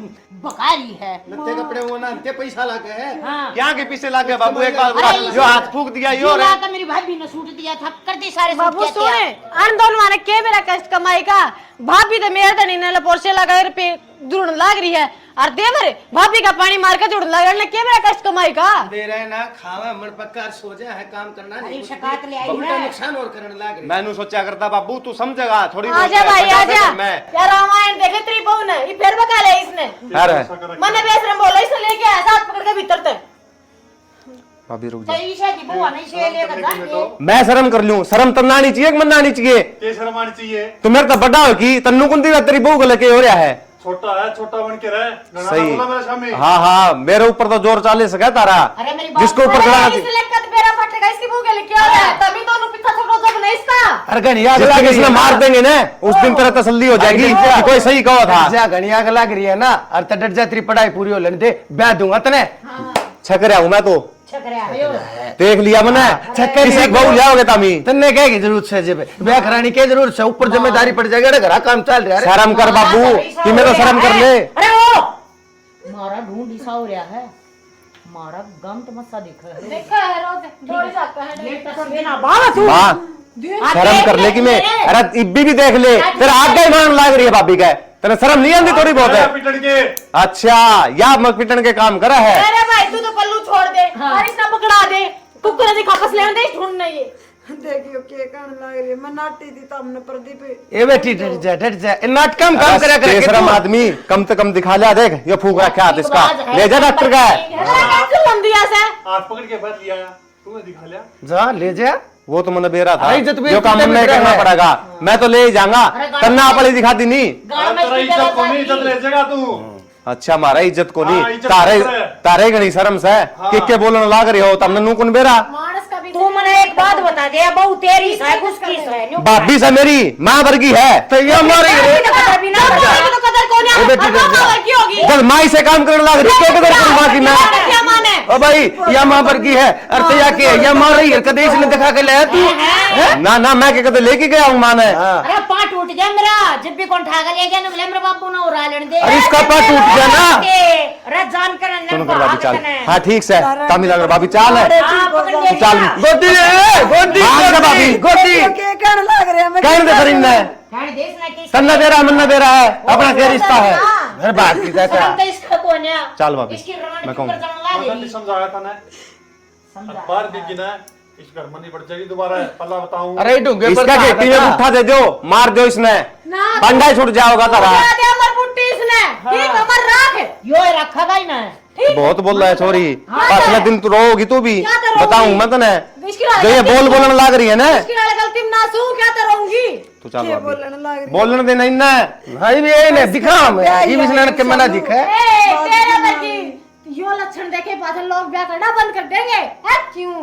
बकारी है। नत्ते कपड़े वो ना ते पैसा लागे है। हाँ। क्या के पीछे लाग गया बाबू? एक बार अरे जो हाथ फूक दिया यो रे। तो मेरी भाभी ने सूट दिया था, कर दी सारे सूट बाबू क्या सुने क्या? अन दोनों माने के मेरा कष्ट कमाई का भाभी तो मेरे तो नहीं पोर्चे लगा पे जुड़न लाग रही है और देवर भाभी का पानी मार के जुड़न लग रहा के मेरा कष्ट कमाई का दे रहे ना खावा मन पक्का सो जा है, काम करना नहीं। अरे शिकायत ले आई उल्टा है। नुकसान और करने लाग रही। मैनू सोचा करता बाबू तू समझेगा थोड़ी आजा बहुत भाई आजा मैं यार रामायण देखे तेरी बहू ने ये फिर बका ले इसने अरे मैंने बेशरम बोला इसने लेके आया साथ पकड़ के भीतर तक भाभी रुक तो जा। ईशा की बुआ नहीं से लेकर जाएंगे। मैं शर्म कर लूं, शर्म तब ना आनी चाहिए कि मन ना आनी चाहिए? के शर्म आनी चाहिए? तू मेरे तो बड़ा हो की तन्नू कुंदी का तेरी बहू को लेके हो रहा है। छोटा है, छोटा बन के रहे। घना सही। बोला मेरे सामने। हाँ हाँ मेरे ऊपर तो जोर चाले सका तारा। अरे मेरी बात जिसको ऊपर चढ़ा इस लेकर तो मेरा फटेगा इसकी बहू के लेके आ रहा है तभी दोनों पिता सब रोजा बना इसका अरे घनिया जिस तक इसने मार देंगे ना उस दिन तेरा तसल्ली हो जाएगी कि कोई सही कहा था। जा घनिया के लाग रही है ना, और तो डट जा, तेरी पढ़ाई पूरी हो लेने दे, ब्याह दूंगा तने। छक रहा हूं मैं तो, छकरा है। देख लिया मैंने। किसी बहू जाओगे तामी तन्ने क्या की जरूरत है? जब ब्याह कराने की जरूरत है? ऊपर जिम्मेदारी पड़ जाएगी, घर काम चल रहा है। शर्म कर बाबू कि मैं तो शर्म कर ले। अरे वो मारा ढूंढ ईसा हो रहा है, मारा गम तमस्सा दिख रहा है। देखा है रोज दौड़ जाता है लेट कर देना बाबा तू। माँ शर्म कर ले कि मैं, अरे इब्बी भी देख ले तेरा आग का मान लाग रही है भाभी का। तेरा शर्म नहीं आती थोड़ी बहुत है? पिटन के अच्छा या मग पिटन के काम करा है? अरे भाई तू तो पल्लू छोड़ दे और इसने पकड़ा दे कुकुर ने वापस ले दे ढूंढ नहीं है देखियो के कहने लग रही है मैं नाटी थी तो हमने प्रदीप ए बेटी डट जा, डट जा। ए नाटकम काम करा करे के शर्म तू। आदमी कम से कम दिखा लिया। देख ये फूक रखा हाथ इसका, ले जा डॉक्टर का है। कैसे लम दिया से हाथ पकड़ के बैठ लिया, तूने दिखा लिया। जा ले जा। वो तो मैंने बेरा था, अरे इज्जत भी जो काम इज्जत मैं भी करना है। पड़ेगा। मैं तो ले ही जाऊंगा, तन्ना अपनी दिखाती नहीं। गाल में तेरा इसकी इज्जत को नहीं, जगह इज्जत ले जाएगा तू। अच्छा मारा इज्जत को हाँ, नहीं, इज्जत तारे कर रहा है। तारे गणी शर्म से के बोलने लाग रही हो तमने नू कौन बेरा? मानस का भी तू मने एक बात बता दे, बहू तेरी है उसकी है। भाभी से मेरी माँ वर्गी है तो ये मारी रे। तो कदर कौन है ए बेटी डट जा। की होगी जब माई से काम करने लाग रही है, क्या कदर करूं माँ की मैं? क्या माने ओ भाई या मां पर की है अरे या के या मां रही है कदे इसने दिखा के ले तू ना ना मैं के कदे लेके गया हूं मां ने अरे पाट टूट गया मेरा जब भी कौन ठाकर ले गया ना मेरे बापू ने उड़ा लेने दे अरे इसका पाट टूट गया ना अरे जान कर सुनो कर भाभी चाल हां ठीक से तमिलनाडु भाभी चाल है चाल गोदी गोदी भाभी गोदी के कहने लग रहे हैं मैं कहने दे फरिंदा है खाने देश ना के सन्ना दे रहा मन्ना दे रहा है अपना क्या रिश्ता है मेरे बाप की कहता हम तो इसका कौन है चल भाभी इसकी रोमांटिक मैं कहूं पर चढ़वा दे नहीं समझाया था ना बाहर दिखी ना इस घर में नहीं बढ़ जाएगी दोबारा पल्ला बताऊं अरे ढूंगे इसका गेटी में उठा दे दो मार दो इसने बंडा छूट जाओगा तारा दे अमर बुट्टी इसने ठीक अमर राख यो रखा ही ना बहुत बोल रहा है सॉरी पांचवा दिन तू रोगी तू भी क्या तो बताऊं मैं तने इसकी जो ये बोलने लाग रही है ना इसकी गलती में ना सू क्या तो रहूंगी तू चल भाभी बोलने लग रही बोलने देना इन्ना भाई भी यही ने दिखा मैं ये भी इसने के मना दिखा ए तेरे बल्कि यो लक्षण देखे बाद लोग ब्याह करना बंद कर देंगे है क्यों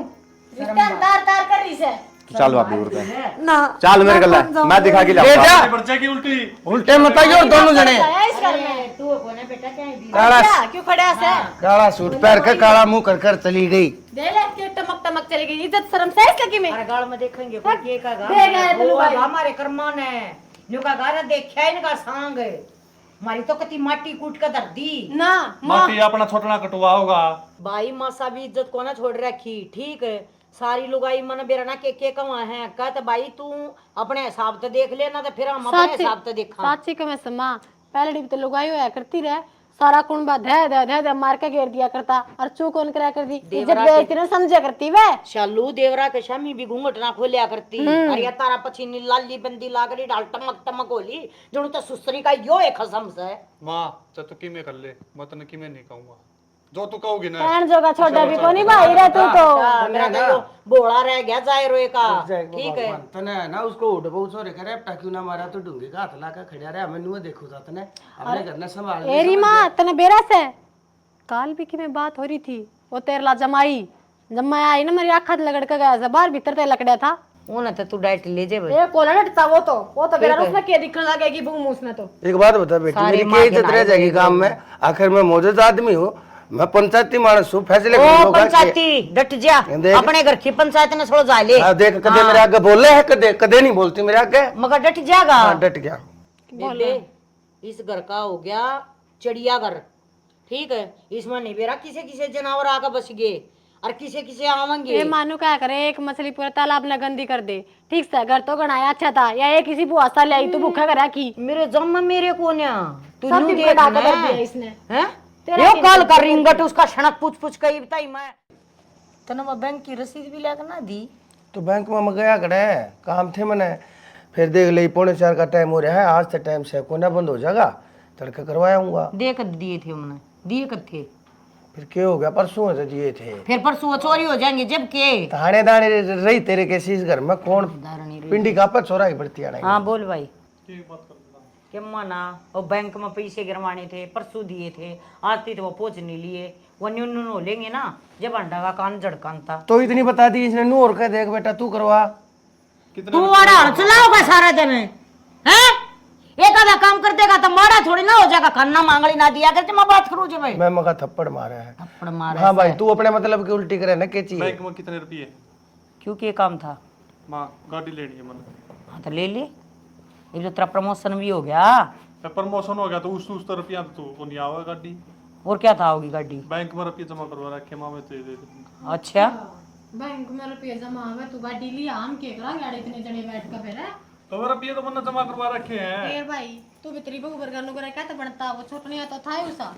रिश्ता तार कर रही से चल भाभी उड़ पे ना चल मेरे गला मैं दिखा के ले जा बढ़ जाएगी उल्टी उल्टे मत आइयो दोनों जने आया इस घर में तू कौन है बेटा क्या है दी काला क्या क्यों खड़ा है काला सूट पहन के काला मुंह कर कर चली गई दे ले के टमक टमक चली गई इज्जत शर्म से इस लगी में अरे गाल में देखेंगे कोई के का दे गए तो गाल भाई। हमारे कर्मान है न्यू का गारा देखा इनका सांग मारी तो कति माटी कूट कर धर दी ना मां माटी अपना छोटना कटवा होगा भाई मासा भी इज्जत को ना छोड़ रखी ठीक है सारी लुगाई मन बेरना के कमा है कहते भाई तू अपने हिसाब से देख लेना तो फिर हम अपने हिसाब से देखा साची के मैं समा पहले डी तो लुगाई होया करती रहे सारा कुंबा धे मार के घेर दिया करता और चूक कौन करा कर दी इज्जत बेइज्जती ना समझा करती वे शालू देवरा के शामी भी घूंघट ना खोलिया करती अरे ये तारा पछीनी लाली बंदी लागरी डाल टमक टमक होली जो तो सुसरी का यो एक खसम से मां तो तू किमे कर ले मैं तने किमे नहीं कहूंगा जो तू कहोगी ना पैन जोगा छोटा भी कोनी भाई रे तू तो मेरा तो यो बोला रह गया जाए रोए का ठीक है तने ना उसको उठ बहुत सोरे करे क्यों ना मारा तो ढूंगे का हाथ लाकर खड़िया रहा मैं नुआ देखो था तने अपने घर ने संभाल एरी मां तने बेरा से काल भी की में बात हो रही थी वो तेरला जमाई जमाया आई ना मेरी आंख लगड़ के गया बाहर भीतर ते लकड़या था उन्हें तो तू डाइट ले जे भाई ये कोला लटता वो तो बेरा उसने के दिखने लगेगी बूम उसने तो एक बात बता बेटी मेरी क्या इज्जत रह जाएगी काम में आखिर मैं मौजूद आदमी हूँ मैं पंचायती मानस हूँ फैसले ओ पंचायती डट जा अपने घर की पंचायत ने छोड़ जा ले देख कदे मेरे आगे बोले है कदे कदे नहीं बोलती मेरे आगे मगर डट जाएगा डट गया बेबे इस घर का हो गया चिड़िया घर ठीक है इसमें नहीं बेरा किसे किसे जानवर आकर बस गए और किसे किसे आवेंगे ये मानो क्या करे एक मछली पूरा तालाब न गंदी कर दे ठीक से घर तो गणाया अच्छा था या एक किसी बुआसा ले आई तू भूखा करा की मेरे जम मेरे को न्या तू सब न्यू दिन देख कटा ना कर दिया इसने हैं यो कॉल कर रिंगट उसका क्षणक पूछ कही बताई मैं तने मैं बैंक की रसीद भी लेकर ना दी तो बैंक में मैं गया खड़े काम थे मैंने फिर देख ले 3:45 का टाइम हो रहा है आज से टाइम से कोना बंद हो जाएगा तड़के करवाऊंगा दे कर दिए थे हमने दिए कर थे फिर क्या हो गया परसों से दिए थे फिर परसों चोरी हो जाएंगे जब के थाने दाने रही तेरे कैसे इस घर में कौन पिंडी का पर चोरा ही बढ़ती आना हाँ बोल भाई क्या माना वो बैंक में पैसे गिरवाने थे परसों दिए थे आती तो वो पहुंच नहीं लिए वो न्यून हो लेंगे ना जब अंडा का कान झड़कान था तो इतनी बता दी इसने नू और कह देख बेटा तू करवा तू वाड़ा चलाओगा सारा दिन हैं एक आधा काम कर देगा तो मारा थोड़ी ना हो जाएगा खाना मांगली ना दिया करके मैं बात करूँ भाई मैं मगा थप्पड़ मारा है थप्पड़ मारा हाँ भाई तू अपने मतलब की उल्टी करे ना के चाहिए बैंक में कितने रुपये क्योंकि ये काम था मां गाड़ी लेनी है मैंने हाँ तो ले ले ये जो तेरा प्रमोशन भी हो गया प्रमोशन हो गया तो उस रुपया तो तू नहीं आवा गाड़ी और क्या था होगी गाड़ी बैंक में रुपये जमा करवा रखे मां मैं तो दे दूंगा अच्छा बैंक में रुपये जमा हुए तू गाड़ी लिया हम के करांगे आड़े इतने जने बैठ कर फिर तो रुपये तो मैंने जमा करवा रखे हैं फिर भाई तू भी तेरी बहू बरगा नु करे क्या तो बनता वो छोटनिया तो था ही उसा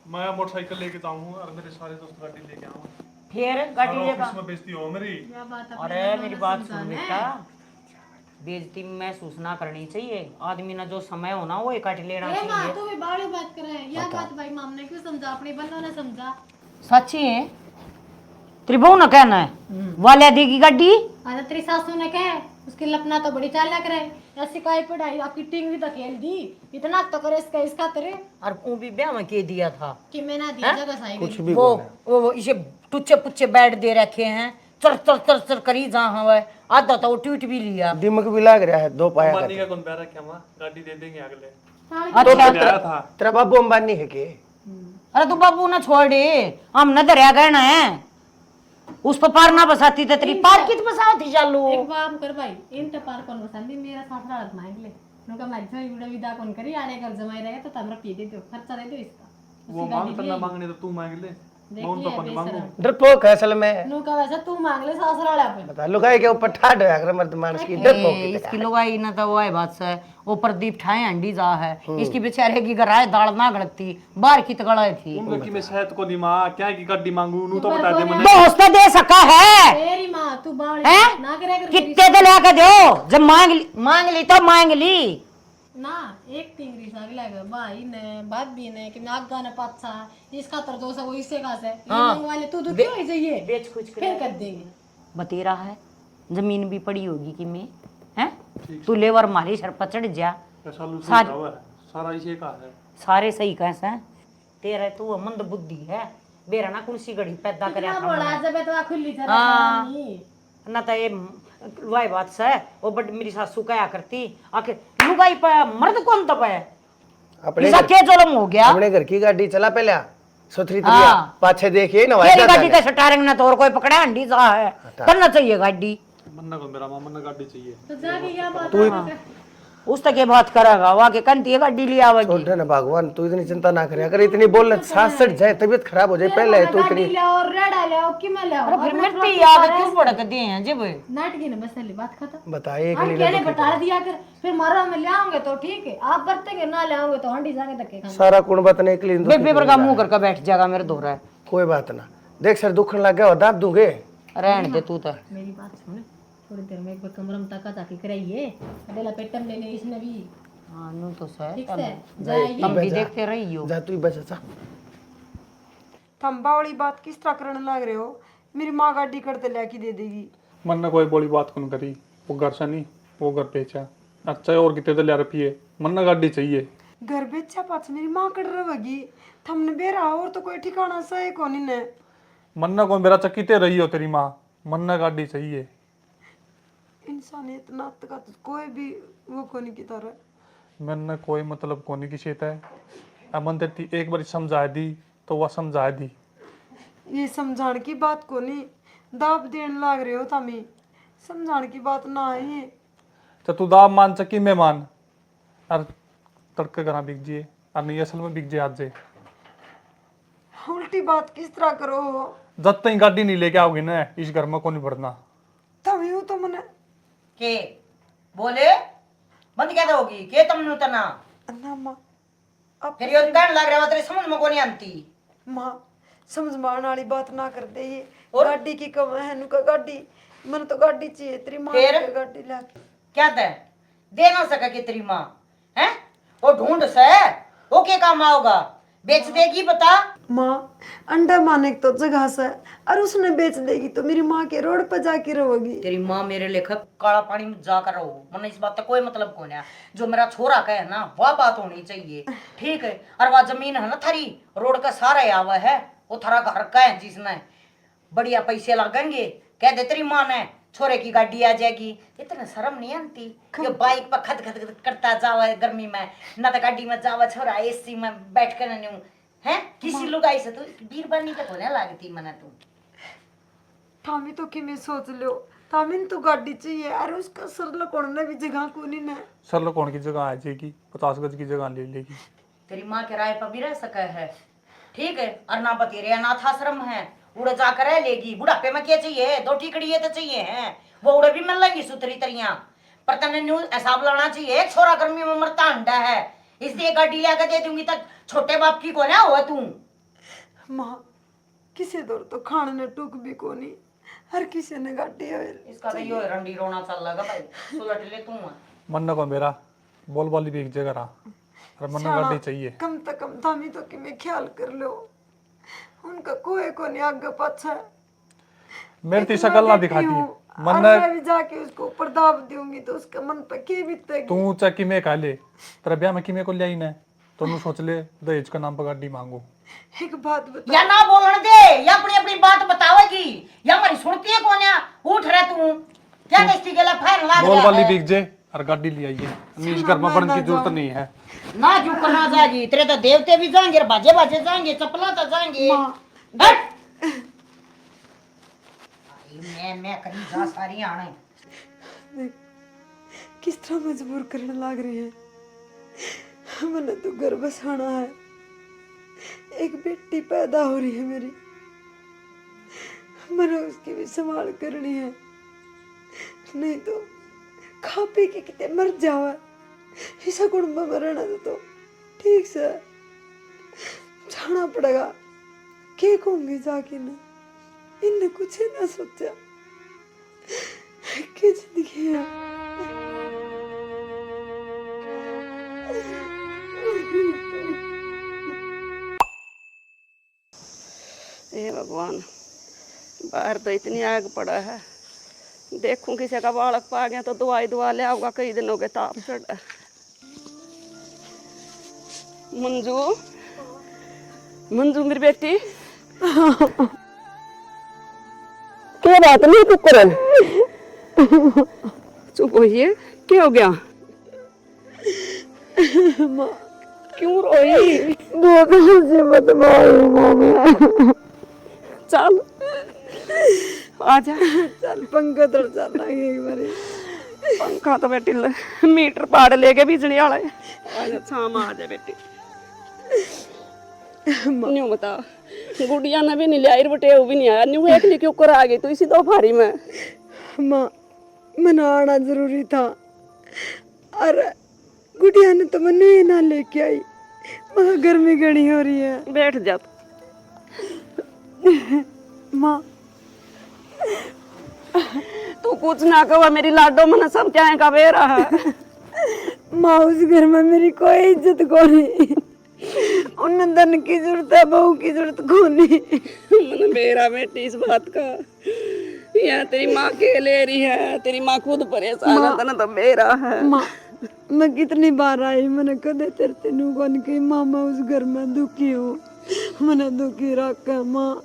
मैं मोटरसाइकिल लेके जाऊँ और मेरे सारे दोस्त गाड़ी लेके आऊँ फिर गाड़ी लेकर ऑफिस में बेइज्जती हो मेरी अरे मेरी बात सुन बेटा बेइज्जती महसूस ना करनी चाहिए आदमी ना जो समय होना वो इकट्ठे लेना चाहिए तू भी बाड़ी बात करे यह बात भाई माम ने क्यों समझा अपने बंदों ने समझा सच्ची है त्रिभुवन ना कहना है वाले देगी गाड़ी आज तेरी सासू ने कहे उसकी लपना तो बड़ी चालाक रहे ऐसी काई पढ़ाई आपकी टींग भी तो खेल दी इतना तो करे इसका तेरे और वो भी ब्याह में के दिया था कि मैं ना दिया जगह साई कुछ भी वो इसे टुच्चे पुच्चे बैठ दे रखे हैं चर चर चर चर करी जहाँ हवा आधा तो वो ट्वीट भी लिया दिमाग भी लग रहा है दो पाया अंबानी का कौन प्यारा क्या मां गाड़ी दे देंगे अगले अच्छा गया था तेरा बाबू अंबानी है के अरे तू बाबू ना छोड़ दे, हम न दरिया गए ना है उस पर पार ना बसाती तो तेरी पार कित बसाती चालू। एक काम कर भाई, इन तो पार कौन बसाती, मेरा सासरा हाथ मांग ले। नुका मारी छोरी बुढ़ा विदा कौन करी, आने घर जमाई रहेगा तो तमरा पी दे दो, खर्चा दे दो इसका। वो मांग करना मांगने तो तू मांग ले, मैं उन तो कौन मांगू। डरपोक है असल में। नुका वैसा तू मांग ले सासरा वाला पे। बता लुगाई के ऊपर ठाड होया कर मर्द मानस की डरपोक की इसकी लुगाई ना तो वो है बात से वो प्रदीप ठाए हंडी जा है, इसकी बेचारे की गराए दाल ना गड़ती बाहर की तगड़ा थी। उनका कि मैं शहद को दी मां क्या की गड्डी मांगू, नू तो बता दे मने। दोस्त दे सका है तेरी मां तू बाल हैं? ना करे कर कितने तो लेके दो, जब मांग ली तो मांग ली ना। एक टिंगरी सा लगा भाई ने बात भी ने कि नागा ने पाछा इसका तर दोसा वो इससे का से वाले तू क्यों ऐसे ये बेच कुछ फिर कर देंगे। बतेरा है जमीन भी पड़ी होगी कि मैं हैं तू लेवर मारी सर पर चढ़ जा। ऐसा लू सारा इसे का है, सारे सही कैसे हैं तेरा तू मंद बुद्धि है बेरा ना कुर्सी घड़ी पैदा करे कितना बड़ा जब तो खुली तरह हाँ। नहीं ना तो ये लुगाई बात से वो बट मेरी सासू कया करती आखिर लुगाई पे मर्द कौन तब है अपने इसका क्या जुल्म हो गया। अपने घर की गाड़ी चला पहले सुथरी हाँ। तरिया पाछे देखिए ना तेरी गाड़ी का स्टारिंग ना तो और कोई पकड़ा हंडी सा है करना चाहिए गाड़ी मन्ना को मेरा मां मन्ना गाड़ी चाहिए। तो जाके क्या बात है। उस तक ये बात करेगा वहां के कंती गाड़ी ले आवेगी। छोड़ ना भगवान तू इतनी चिंता ना करे, अगर इतनी बोलने सांस सट जाए तबीयत खराब हो जाए पहले तो इतनी ले और रेड़ा ले और कि मैं ले अरे फिर मिट्टी याद क्यों भड़क दिए हैं जब नाटकी ने बस बात खत्म। बताइए हम कहने बता दिया कर फिर मारा में ले आओगे तो ठीक है, आप बरतेंगे ना ले आओगे तो हंडी जाके धक्के खाएंगे। सारा कुण बतने के लिए बेबे पर का मुंह करके बैठ जाएगा मेरे दो रहा है। कोई बात ना, देख सर दुखन लग गया दाब दूंगे। रहने दे तू तो मेरी बात सुन, थोड़ी देर में एक बार कमरम तका ताकी कराइए अदेला पेटम लेने इसने भी हां नु तो सही ठीक से जाइए। तुम भी देखते रही हो जा तू बच जा। थंबा वाली बात किस तरह करने लग रहे हो, मेरी माँ गाड़ी करते लेके दे देगी। मन्ना कोई बोली बात कौन करी, वो घर से नहीं वो घर बेचा अच्छा है और कितने तो ले रुपये मन्ना गाड़ी चाहिए। घर बेचा पास मेरी माँ कर रहेगी थमने बेरा और तो कोई ठिकाना सही कोनी ने। मन्ना को मेरा चक्कीते रही हो तेरी माँ, मन्ना गाड़ी चाहिए। इंसानियत ना तक कोई भी वो कोनी की तरह मैंने कोई मतलब कोनी की शेत है अमन ते एक बार समझा दी तो वह समझा दी। ये समझाने की बात कोनी, दाब देने लग रहे हो तमी, समझाने की बात ना है ये। तो तू दाब मान चकी मैं मान और तड़के करा बिक जिए और नहीं असल में बिक जे आज जे उल्टी बात किस तरह करो हो। जब तक गाड़ी नहीं लेके आओगी ना इस घर में को नहीं बढ़ना। तभी हो तो मने के बोले बंद क्या होगी के तुम तना अन्ना माँ अब फिर यो डर लग रहा है तेरे समझ में कोनी आती। माँ समझ मारने वाली बात ना कर दे ये गाड़ी की कम है नुका गाड़ी मन तो गाड़ी चाहिए तेरी माँ फिर? की गाड़ी लाके क्या तय दे ना सका कि तेरी माँ है वो ढूंढ से वो के काम आओगा बेच देगी बता। माँ अंडा माने की तो जगह से और उसने बेच देगी तो मेरी माँ के रोड पर जाके रहोगी। तेरी माँ मेरे लेखक काला पानी में जाकर रहो मन इस बात का कोई मतलब कौन है, जो मेरा छोरा कहे ना वह बात होनी चाहिए ठीक है। और वह जमीन है ना थारी रोड का सारा आवा है वो थारा घर का है जिसने बढ़िया पैसे लगेंगे कह दे तेरी माँ ने छोरे की गाड़ी आ जाएगी। इतने शर्म नहीं आती ये बाइक पर खद खद खद करता जावा गर्मी में ना तो गाड़ी में जावा छोरा एसी में बैठ कर नहीं है किसी लोग आई से तो बीरबानी का होने लगती मना तू थामी तो कि मैं सोच लो थामी तो गाड़ी चाहिए और उसका सरल कौन ने भी जगह कोनी ने सर कौन की जगह आ जाएगी 50 गज की जगह ले लेगी। तेरी माँ के राय पर भी रह सका है ठीक है और ना बतेरे अनाथ आश्रम है उड़े जाकर रह लेगी। बुढ़ापे में क्या चाहिए दो ठीकड़ी तो चाहिए हैं वो उड़े भी मिल लेंगी सुतरी तरिया पर तने न्यूज हिसाब लाना चाहिए छोरा गर्मी में मरता अंडा है इसलिए गाड़ी लेकर दे दूंगी तक छोटे बाप की कौन है हुआ तू। माँ किसी दौर तो खाने ने टूक भी कोनी हर किसी ने गाड़ी है इसका तो यो रंडी रोना चल लगा भाई सुलट ले तू मन्ना को मेरा बोल बोली भी एक जगह रहा और मन्ना गाड़ी चाहिए। कम से कम थामी तो कि मैं ख्याल कर लो उनका कोई कोनी आगे पाछा मेरी ती शकल ना दिखाती मन्ना मैं भी जाके उसको ऊपर दाब दूंगी तो उसका मन पे के बीतेगी। तू चक्की में खा ले तेरा ब्याह में की में को ले आई ना तो तू सोच ले दहेज का नाम पर गाड़ी मांगू। एक बात बता या ना बोलने दे या अपनी अपनी बात बतावेगी या हमारी सुनती है कौन है उठ रहा तू क्या दस्ती के लिए फायर ला बोल वाली बिक जे और गाड़ी ले आइए। इस घर में बनने की जरूरत नहीं है। ना क्यों करना जाएगी, तेरे तो देवते भी जाएंगे और बाजे बाजे जाएंगे, चपला तो जाएंगे। हट! मैं कहीं जा सारी आने किस तरह मजबूर करने लग रहे हैं। मैंने तो घर बसाना है, एक बेटी पैदा हो रही है मेरी, मैंने उसकी भी संभाल करनी है, नहीं तो खा पी के कितने मर जावा। ऐसा कुटुंब में रहना तो ठीक से जाना पड़ेगा। क्या कहूंगी जाके ना, इनने कुछ ही ना सोचा। क्या जिंदगी है। हे भगवान, बाहर तो इतनी आग पड़ा है। देखूं किसी का बालक पा गया तो दवाई दवा ले आऊंगा, कई दिनों के ताप चढ़ा। मंजू, मंजू मेरी बेटी, क्या बात नहीं चुप कर, चुप होइए। क्या हो गया? क्यों रोई? चल आजा, चल पंखा तो चलना एक बारी। पंखा तो बेटी मीटर पाड़ लेके बिजली वाला है। आजा शाम आ जा बेटी। न्यू बता, गुड़िया ने भी नहीं लिया, बटे वो भी नहीं आया। न्यू एक क्यों कर आ गई तू इसी दोपहरी में? माँ मना आना जरूरी था, और गुड़िया ने तो मनु ही ना लेके आई। माँ गर्मी घनी हो रही है। बैठ जा माँ। तू कुछ ना कहो, मेरी लाडो मन सब क्या का बेरा है। माँ उस घर में मेरी कोई इज्जत को नहीं, उन धन की जरूरत है, बहू की जरूरत को नहीं। मन बेरा बेटी इस बात का। यह तेरी माँ के ले रही है, तेरी माँ खुद परेशान है, तना तो बेरा है। माँ मैं कितनी बार आई, मैंने कदे तेरे तेनू कौन की माँ मैं उस घर में दुखी हूँ, मैंने दुखी रखा। माँ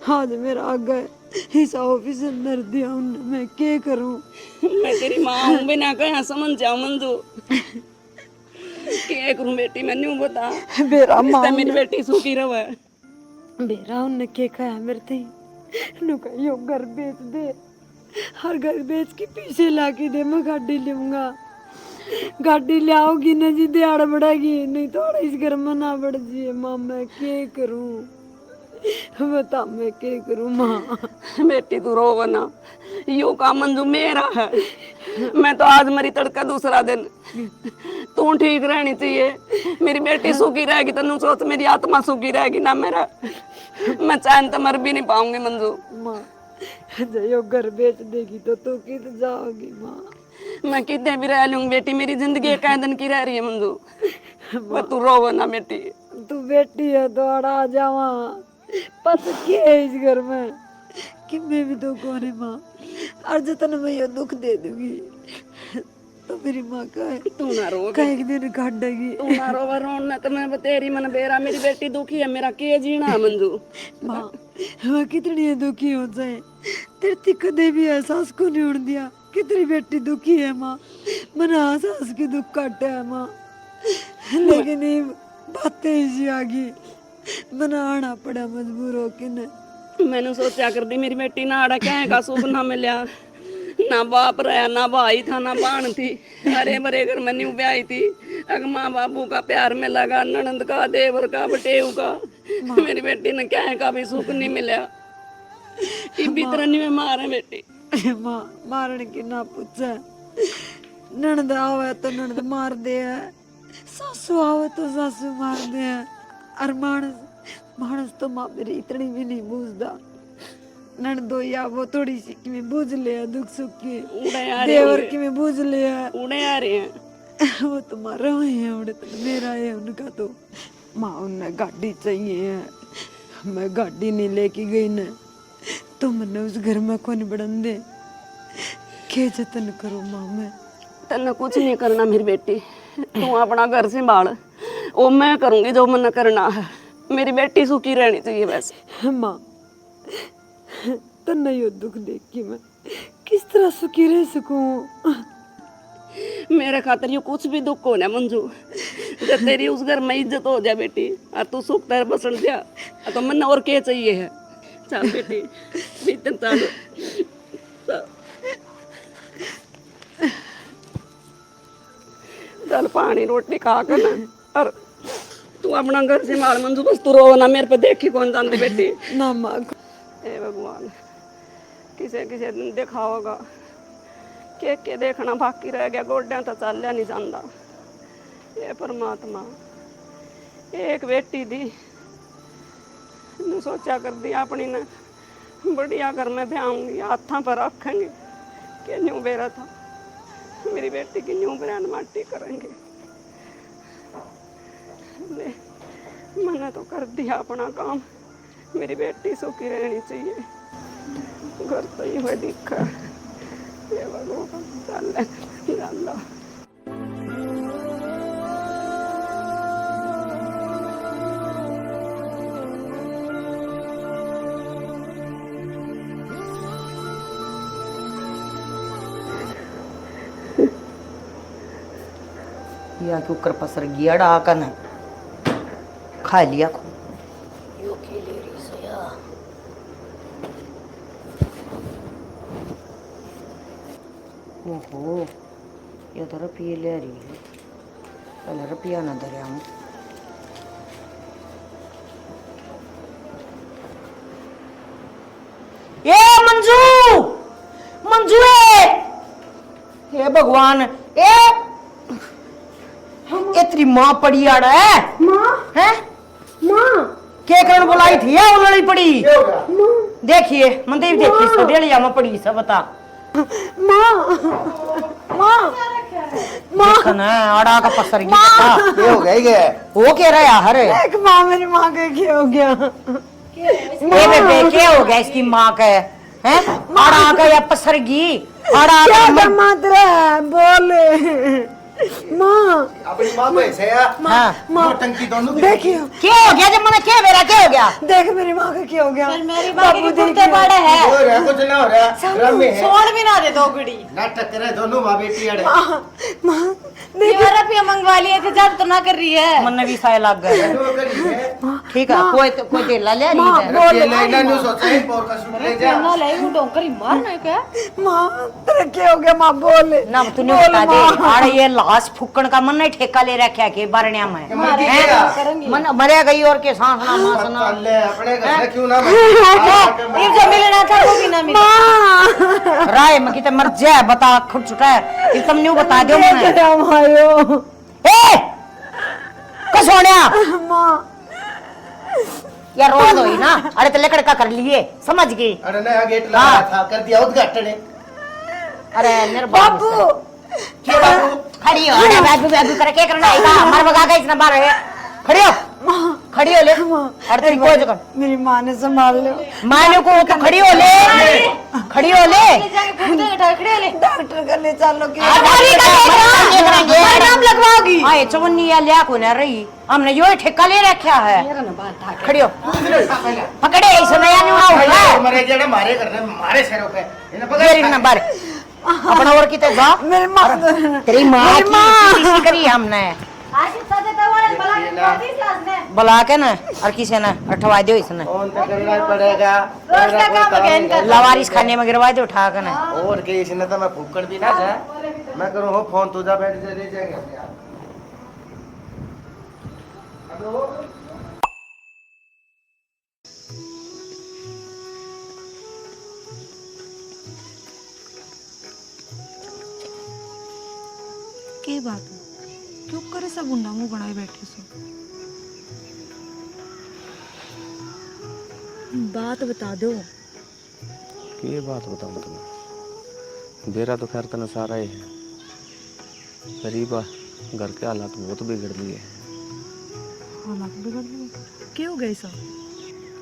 आज मेरा आगे हिस्सा ऑफिस अंदर दिया उन्हें, मैं क्या करूँ? मैं तेरी माँ हूँ, बिना कहा समझ जाओ मंजू। क्या करूँ बेटी, मैं न्यू बता। बेरा माँ मेरी बेटी सुखी रहे। बेरा उन्हें क्या कहा मेरे थे, नु कहा यो घर बेच दे, हर घर बेच के पीछे ला के दे, मैं गाड़ी लूंगा। गाड़ी ले आओगी ना जी दिहाड़ बढ़ेगी, नहीं तो इस घर में ना बढ़ जी। माँ मैं क्या करूँ, बता मैं क्या करूँ? माँ बेटी तू रो ना, यो काम मंजू मेरा है। मैं तो आज मरी तड़का दूसरा दिन, तू ठीक रहनी चाहिए। मेरी बेटी सुखी रहेगी तो सोच मेरी आत्मा सुखी रहेगी ना मेरा। मैं चैन तो मर भी नहीं पाऊंगी मंजू। माँ जो यो घर बेच देगी तो तू कित जाओगी? माँ मैं कितने भी रह लूंगी बेटी, मेरी जिंदगी एक दिन की रह रही है मंजू। तू रो ना बेटी। तू बेटी है तो आ जावा, पता क्या है इस घर में कि मैं भी तो कौन है। माँ और जतन मैं ये दुख दे दूंगी तो मेरी माँ का है, तू ना रो, एक दिन काट देगी। तू ना रो, रोना तो मैं तेरी मन बेरा, मेरी बेटी दुखी है, मेरा के जीना है मंजू। माँ मैं कितनी दुखी हो जाए, तेरे थी कदे भी एहसास को नहीं उड़ दिया कि तेरी बेटी दुखी है। माँ मैंने एहसास की दुख काटे है माँ, लेकिन ये बातें इसी आ गई, मैंने आना पड़ा मजबूर हो के न। मैंने सोचा कर दी मेरी बेटी ना आड़ा क्या का सुख ना मिला, ना बाप रहा, ना भाई था, ना बाण थी। हरे भरे घर में न्यू ब्याही थी, अग माँ बाबू का प्यार में लगा, ननंद का, देवर का, बटेऊ का। मेरी बेटी ने क्या का भी सुख नहीं मिला। भीतर नहीं मारे बेटी। माँ मारने की ना पूछे, ननद आवे तो ननद मार दे है, सासू आवे तो सासू मार दे है, और मानस तो माँ मेरी इतनी भी नहीं बूझदा। ननदो या वो थोड़ी सी कि मैं बूझ ले दुख सुख की, देवर की मैं बूझ ले उड़े आ रहे हैं। वो तुम्हारा है, उड़े तो मेरा है उनका। तो माँ उन्हें गाड़ी चाहिए है, मैं गाड़ी नहीं लेके गई न तो मैंने उस घर में कौन बढ़न दे, के जतन करो माँ मैं? तेने कुछ नहीं करना मेरी बेटी, तू अपना घर संभाल, वो मैं करूंगी जो मन करना है। मेरी बेटी सुखी रहनी चाहिए वैसे। माँ तन्ने यो दुख देख के मैं किस तरह सुखी रह सकूं? मेरे खातिर ये कुछ भी दुख हो ना मंजू, जब तेरी उस घर में इज्जत हो जाए बेटी और तू सुख तेरे बसन जा तो मन और क्या चाहिए है। चल बेटी बीतन चल चल पानी रोटी खा कर ना और तू अपना घर से मार मंजू, बस तू रो ना, मेरे पे देखी कौन जानती बेटी। ना माँ हे भगवान किसे किसे दिन देखा होगा के देखना बाकी रह गया, गोड्या तो चलिया नहीं जाता। ये परमात्मा एक बेटी दी सोचा कर दिया अपनी ने बढ़िया घर में ब्याऊंगी, हाथा पर रखेंगे कि न्यू बेरा था मेरी बेटी की न्यू ब्रांड माटी करेंगे। ले मैंने तो कर दिया अपना काम, मेरी बेटी सुखी रहनी चाहिए, घर तो ही हुए दिखा। ये भगवान चल अल्लाह या के ऊपर पसर गया डाका न खा लिया को यो के ले रही से या ओहो ये तो रुपये ले रही है, पहले रुपया ना दे हम। ए मंजू मंजू हे भगवान ए तेरी माँ पड़ी आड़ है माँ हैं माँ के करण बुलाई थी या उलड़ी पड़ी देखिए मंदिर देखिए सडेलिया में पड़ी सब बता माँ माँ माँ देखना आड़ा का पसर गया ये हो गया ही गया वो कह रहा है हरे एक माँ मेरी माँ के क्या हो गया? ये बेबे क्या हो गया इसकी माँ का हैं आड़ा का या पसरगी आड़ा क्या का मात्र है बोले माँ अपनी माँ को ऐसे या हाँ माँ टंकी दोनों की देखियो क्या हो गया जब मैंने क्या मेरा क्या हो गया देख मेरी माँ का क्या हो गया? मेरी माँ के कुत्ते बड़े हैं, हो रहा कुछ ना हो रहा ड्रम में है छोड़ भी ना दे दो गुड़ी। नाटक करे दोनों माँ बेटी अड़े माँ ये रुपया मंगवा लिए थे, जब तो ना कर रही है। मन भी साय लग गया ठीक है कोई तेला ले बोल ये लेना नहीं सोचा है पोर का सुन ले जा ना ले वो डोंकरी मारना है क्या? माँ तेरा क्या हो गया? माँ बोल ना तूने बता दे आड़े ये लाश फूकण का मन नहीं ठेका ले रखा के बारण्या में मन मरे गई और के सांस ना मास ना ले अपने घर से क्यों ना ये जो मिलना था वो भी ना मिला। राय में किते मर जाए बता खुद छुटा है ये तुम न्यू बता दो मैंने क्या मायो ए कसोनिया माँ यार रो दो ही ना अरे तो लकड़ का कर लिए समझ गई अरे नया गेट लगा था कर दिया उद्घाटन अरे मेरे बाबू क्यों बाबू खड़ी हो अरे बाबू करे क्या करना है मर भगा गई इतना बार है खड़ी हो ले अरे तेरी कोई जगह मेरी माँ ने संभाल लो मानो को तो खड़ी हो ले डॉक्टर का ले चलो कि नाम लगवाओगी हाँ चवन्नी या लिया को न रही हमने यो ठेका ले रखा है खड़ी हो पकड़े ऐसे नया न्यू हुआ मरे जेड़े मारे करने मारे सिरों पे इन्हें पकड़ ये नंबर अपना और किते जा मेरी माँ तेरी माँ की करी हमने बुला के ना और किसी ने अठवा दो इसने फोन तो करना ही पड़ेगा रोज का काम है इनका। लवारिस खाने में गिरवा दो उठा के ना और के इसने तो मैं फूकड़ भी ना जा मैं करूँ हो फोन तुझा बैठ जा ले जाएंगे के बात है क्यों करे सब गुंडा मुंह बनाए बैठे सो बात बता दो ये बात बताऊँ तुम्हें बेरा तो खैर तना सारा ही है गरीब घर के हालात बहुत बिगड़ लिए हालात बिगड़ गए क्यों गए सब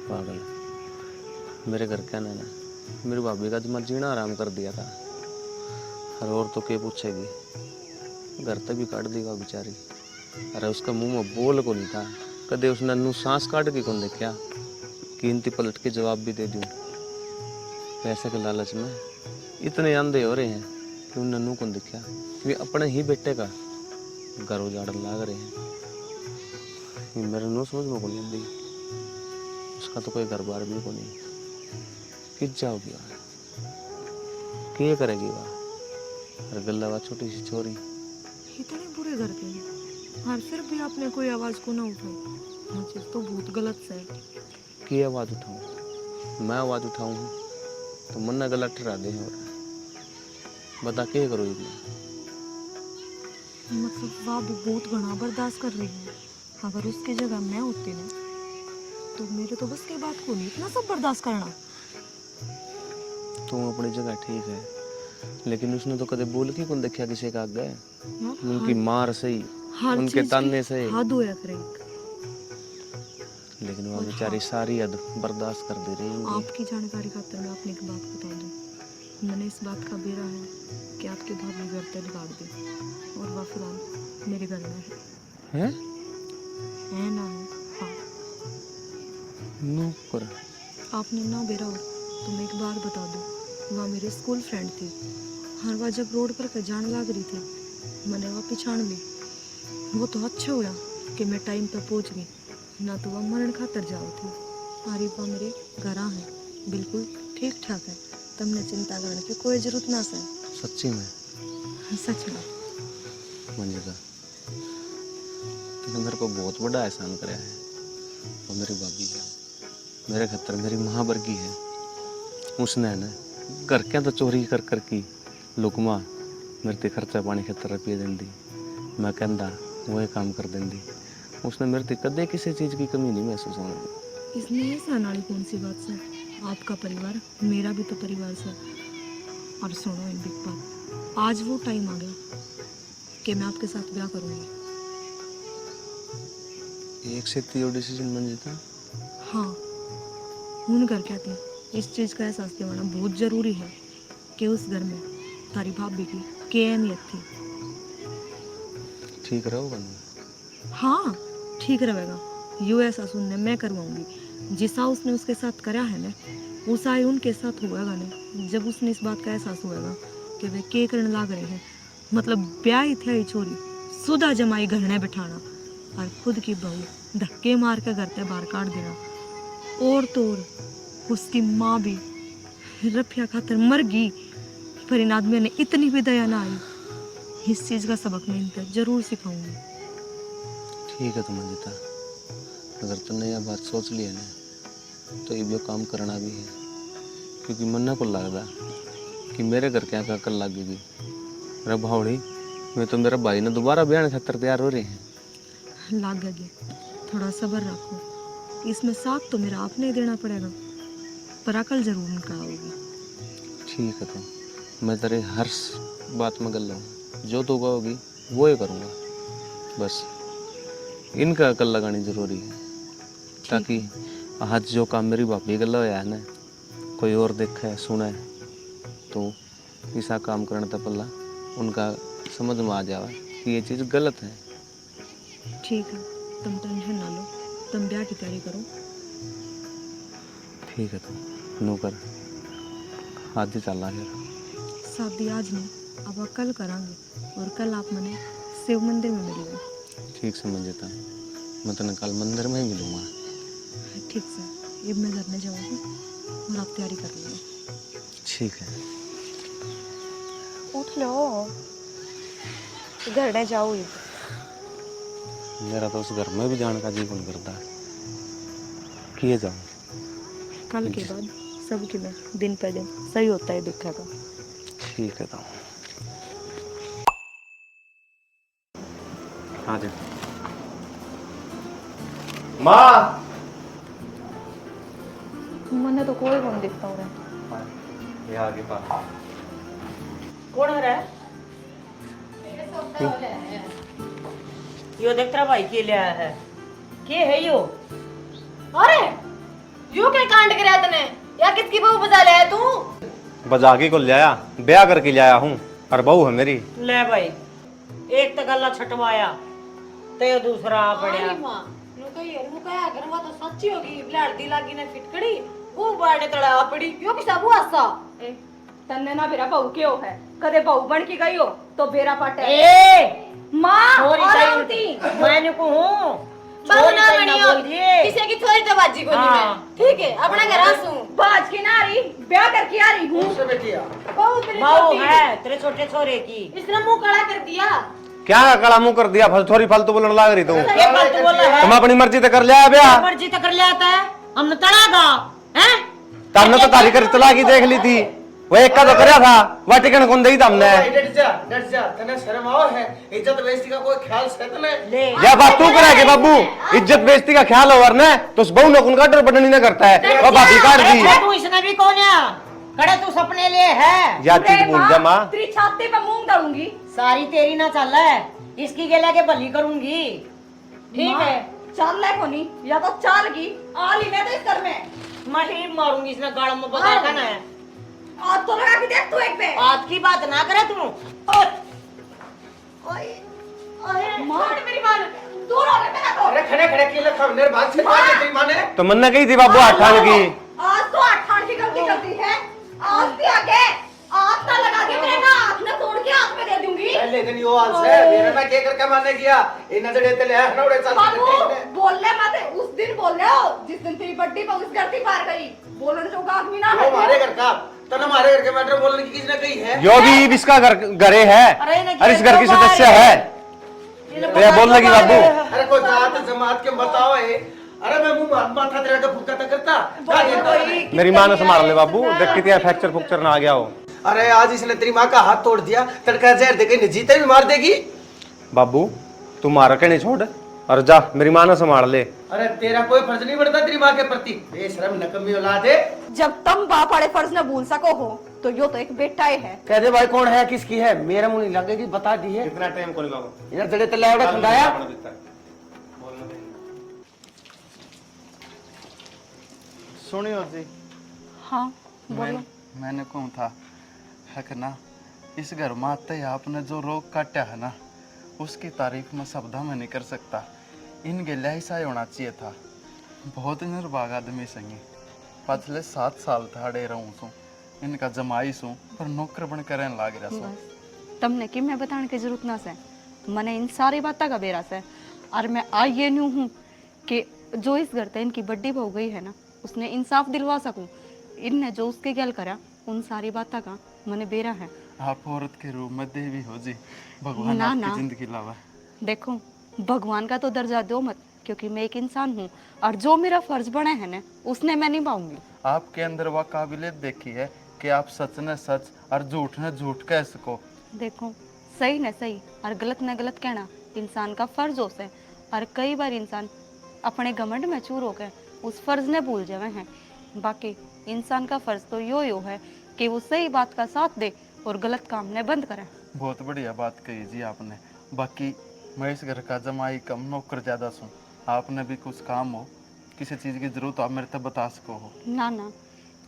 पागल मेरे घर क्या ना मेरी भाभी का जमा जीना आराम कर दिया था और तो क्या पूछेगी घर तक भी काट देगा बेचारी। अरे उसका मुंह में बोल को नहीं था कदे उसने नन्नू सांस काट के कौन देखा कीमती पलट के जवाब भी दे दूं। पैसे के लालच में इतने अंधे हो रहे हैं कि नन्नू को दिखा कि अपने ही बेटे का घर उजाड़न लाग रहे हैं। ये मेरे नो समझ में को नहीं आती। उसका तो कोई घर बार भी को नहीं। किस जाओगी वहाँ, क्या करेगी वहाँ? और गल्ला छोटी सी छोरी इतने बुरे घर के हैं और फिर भी आपने कोई आवाज को ना उठाई। मुझे तो बहुत गलत है। की आवाज उठाऊं? मैं आवाज उठाऊं तो मन ना गला ठहरा दे। और बता क्या करो ये? मतलब वह भी बहुत घना बर्दाश्त कर रही है। अगर उसकी जगह मैं होती ना तो मेरे तो बस के बात को नहीं इतना सब बर्दाश्त करना। तुम अपनी जगह ठीक है, लेकिन उसने तो कदे बोल के कौन देखा किसी का आगे? उनकी मार से ही, उनके ताने से ही। हद होया करे। लेकिन वो बेचारी सारी हद बर्दाश्त कर दे रही है। आपकी जानकारी खातिर मैं आपने एक बात बता दूं। मैंने इस बात का बेरा है कि आपकी भाभी घर तक बिगाड़ दी और वह फिलहाल मेरे घर में है ना है। हाँ नौकर आपने ना बेरा हो तो मैं एक बात बता दूं। वह मेरे स्कूल फ्रेंड थी। हर बार जब रोड पर के जान लग रही थी मैंने वह पिछाड़ ली। वो तो अच्छा हुआ कि मैं टाइम पर पहुंच गई, ना तो वह मरण खातर जाओ थी। आरिफा मेरे घर है, बिल्कुल ठीक ठाक है। तुमने चिंता करने की कोई जरूरत ना है। सच्ची में? सच में मंजिला, तुमने मेरे को बहुत बड़ा एहसान कराया है। वो मेरी भाभी है, मेरे खतर मेरी माँ वर्गी है। उसने ना घर क्या तो चोरी कर कर की लुकमा मेरे ते खर्चा पानी खतर रुपये देंदी। मैं कहता वो ये काम कर देंदी। उसने मेरे ते कदे किसी चीज़ की कमी नहीं महसूस होने दी। इसमें एहसान वाली कौन सी बात है? आपका परिवार मेरा भी तो परिवार है। और सुनो एक बिग बात, आज वो टाइम आ गया कि मैं आपके साथ ब्याह करूँगी। एक से तीन डिसीजन बन जाता। हाँ उन घर कहती इस चीज़ का एहसास दिलाना बहुत ज़रूरी है कि उस घर में तारी भाभी की क्या अहमियत थी। ठीक रहोगा ना? हाँ ठीक रहेगा। यू एहसास उनने मैं करवाऊंगी। जिसा उसने उसके साथ करा है ना उसा ही उनके साथ होगा ना। जब उसने इस बात का एहसास होगा कि वे के करने लाग रहे हैं, मतलब ब्याह ही थे चोरी सुधा जमाई घर ने बिठाना और खुद की बहू धक्के मार के घर से बाहर काट देना। और तो और उसकी माँ भी रफिया खातर मर गई, पर इन आदमियों ने इतनी भी दया ना आई। इस चीज़ का सबक मैं इनको जरूर सिखाऊंगी। ठीक है तुम अंजिता, अगर तुमने यह बात सोच ली है ना तो ये काम करना भी है। क्योंकि मन्ना को लगता कि मेरे घर क्या कल लगेगी। मेरा भावड़ी मैं तो मेरा भाई ने दोबारा ब्याह खातर तैयार हो रही है। लाग गए, थोड़ा सब्र रखो। इसमें साथ तो मेरा आपने ही देना पड़ेगा, पर अकल जरूर निकाल होगी। ठीक है तो मैं तेरे हर बात में गल हूँ। जो तू कहोगी वो ही करूँगा। बस इनका अकल लगानी जरूरी है, ताकि आज जो काम मेरी भाभी गला होया है ना कोई और देखे सुने तो ऐसा काम करने तक पल्ला उनका समझ में आ जावा कि ये चीज़ गलत है। ठीक है तुम टेंशन ना लो, तुम ब्याह की तैयारी करो। ठीक है तो नौकर आज ही चलना फिर। शादी आज नहीं अब कल करांगे और कल आप मैंने शिव मंदिर में मिलेंगे। ठीक से मंजिता, मैं तो कल मंदिर में ही मिलूँगा। ठीक से ये मैं घर में जाऊँगी और आप तैयारी कर लेना। ठीक है। उठ लो, घर में जाओ। मेरा तो उस घर में भी जाने का जीवन करता है। किए जाऊँ कल के बाद सबके में दिन पर दिन सही होता है दुख का। ठीक है तो हाँ जी। माँ मैंने तो कोई कौन दिखता हो रहा ये आगे पापा कौन है रे? यो देख तेरा भाई के लिया है। के है यो? अरे यू क्या कांड कराया तने? या किसकी बहू बजा लाया तू? बजागी को लाया, ब्याह करके लाया हूँ और बहू है मेरी। ले भाई, एक तो गला छटवाया ते दूसरा आ पड़या। मां नु कहिए अगर वो तो सच्ची होगी लड़दी लागी ने फिटकड़ी वो बाड़े तड़ा पड़ी यो किसा बुआसा ए तन्ने ना मेरा बहू क्यों है कदे बहू बन के गई हो तो बेरा पाटे ए माँ छोरी और चाहिए आंटी मैंने को हूँ बहू ना छोरी बनी चाहिए हो बोल दिए किसी की छोरी तो बाजी को नहीं हाँ। मैं ठीक है अपना घर आसू बाज की ना रही ब्याह करके आ रही हूँ बहू तेरी बहू छोटी है तेरे छोटे छोरे की इसने मुंह काला कर दिया क्या कड़ा मुंह कर दिया छोरी फालतू बोलने लाग रही तू ये बात तू बोला है तुम अपनी मर्जी से कर लिया ब्याह मर्जी तो कर लिया था हमने तड़ागा हैं तुमने तो तारी कर चला की देख ली थी वो एक का तो कराया था वाटिकन कौन दी तुमने डट जा तने शर्म आओ है इज्जत बेइज्जती का कोई ख्याल है तने ले यह बात तू करा के बाबू इज्जत बेइज्जती का ख्याल हो वरना तो उस बहू ने कौन का डर बटनी न करता है वो भाभी काट दी अरे तू इसने भी कौन है खड़े तू सपने लिए है या चीज बोल जा माँ तेरी छाती पे मूंग डालूंगी सारी तेरी ना चल है इसकी गेला के भली करूंगी ठीक है चाल ले कोनी या तो चाल की आली मैं तो इस घर में मैं ही मारूंगी इसने गाड़ में बता का ना है आज तो लगा के देख तू एक पे आज की बात ना करे तू मार मेरी मां दूर हो गए मेरा तो अरे खड़े खड़े के लखा मेरे बात से बात तेरी मां ने तो मन ने कही थी बाबू अठान की आज तो अठान की गलती करती है आज भी आगे हाथ ना लगा के मेरे ना हाथ ना तोड़ के हाथ में दे दूंगी पहले दिन यो हाल से मेरे में के करके माने किया इन नजरे ते ले नौड़े साथ बाबू बोलने मत उस दिन बोल रहे हो जिस दिन तेरी बड्डी पे उस घर की पार गई बोलने जो आदमी ना वो हमारे घर का तने हमारे घर के मैटर बोलने की किसने कही है जो भी इसका घरे है और इस घर की सदस्य है तो यह बोल लगी बाबू अरे कोई जात जमात के बताओ है अरे मैं मुंह माथा तेरा का फुक्का तक करता मेरी माँ ने संभाल ले बाबू देख के तेरा फ्रैक्चर फुक्चर ना आ गया हो अरे आज इसने तेरी माँ का हाथ तोड़ दिया तड़का जहर देके जीते भी मार देगी बाबू तू मारा के नहीं छोड़ और जा मेरी माँ ने संभाल ले अरे तेरा कोई फर्ज नहीं पड़ता तेरी माँ के प्रति बेशरम नकम्मी औलाद है जब तुम बाप वाले फर्ज न भूल सको हो तो यो तो एक बेटा ही है कह दे भाई कौन है किसकी है मेरा मुंह नहीं लगेगी बता दी है कितना टाइम कोनी बाबू इधर जड़े तले आवड़ा खंडाया सुनियो जी हाँ बोलो मैंने कहूँ था है कि ना इस घर में आते ही आपने जो रोग काटा है ना उसकी तारीफ में शब्दा में नहीं कर सकता इन गेल्या ऐसा ही होना चाहिए था बहुत निर्भाग आदमी संगी पिछले 7 साल थाड़े रहूँ सू इनका जमाई सू पर नौकर बन कर लाग रहा सू तमने कि मैं बताने की जरूरत ना से मैंने इन सारी बातों का बेरा से और मैं आ ये नहीं हूँ कि जो इस घर पे इनकी बड्डी हो गई है ना उसने इंसाफ दिलवा सकूं इनने जो उसके गैल करा उन सारी बातों का मैंने बेरा है आप औरत के रूप में देवी हो जी भगवान ना, आपकी ना। जिंदगी लावा देखो भगवान का तो दर्जा दो मत क्योंकि मैं एक इंसान हूँ और जो मेरा फर्ज बना है ना उसने मैं निभाऊंगी आपके अंदर वह काबिलियत देखी है कि आप सच न सच और झूठ न झूठ कह सको देखो सही न सही और गलत न गलत कहना इंसान का फर्ज होता है और कई बार इंसान अपने घमंड में चूर होकर उस फर्ज ने भूल जावे हैं बाकी इंसान का फर्ज तो यो है कि वो सही बात का साथ दे और गलत काम ने बंद करे बहुत बढ़िया बात कही जी आपने बाकी मैं इस घर का जमाई कम नौकर ज्यादा सुन आपने भी कुछ काम हो किसी चीज की जरूरत आप मेरे तक बता सको हो ना ना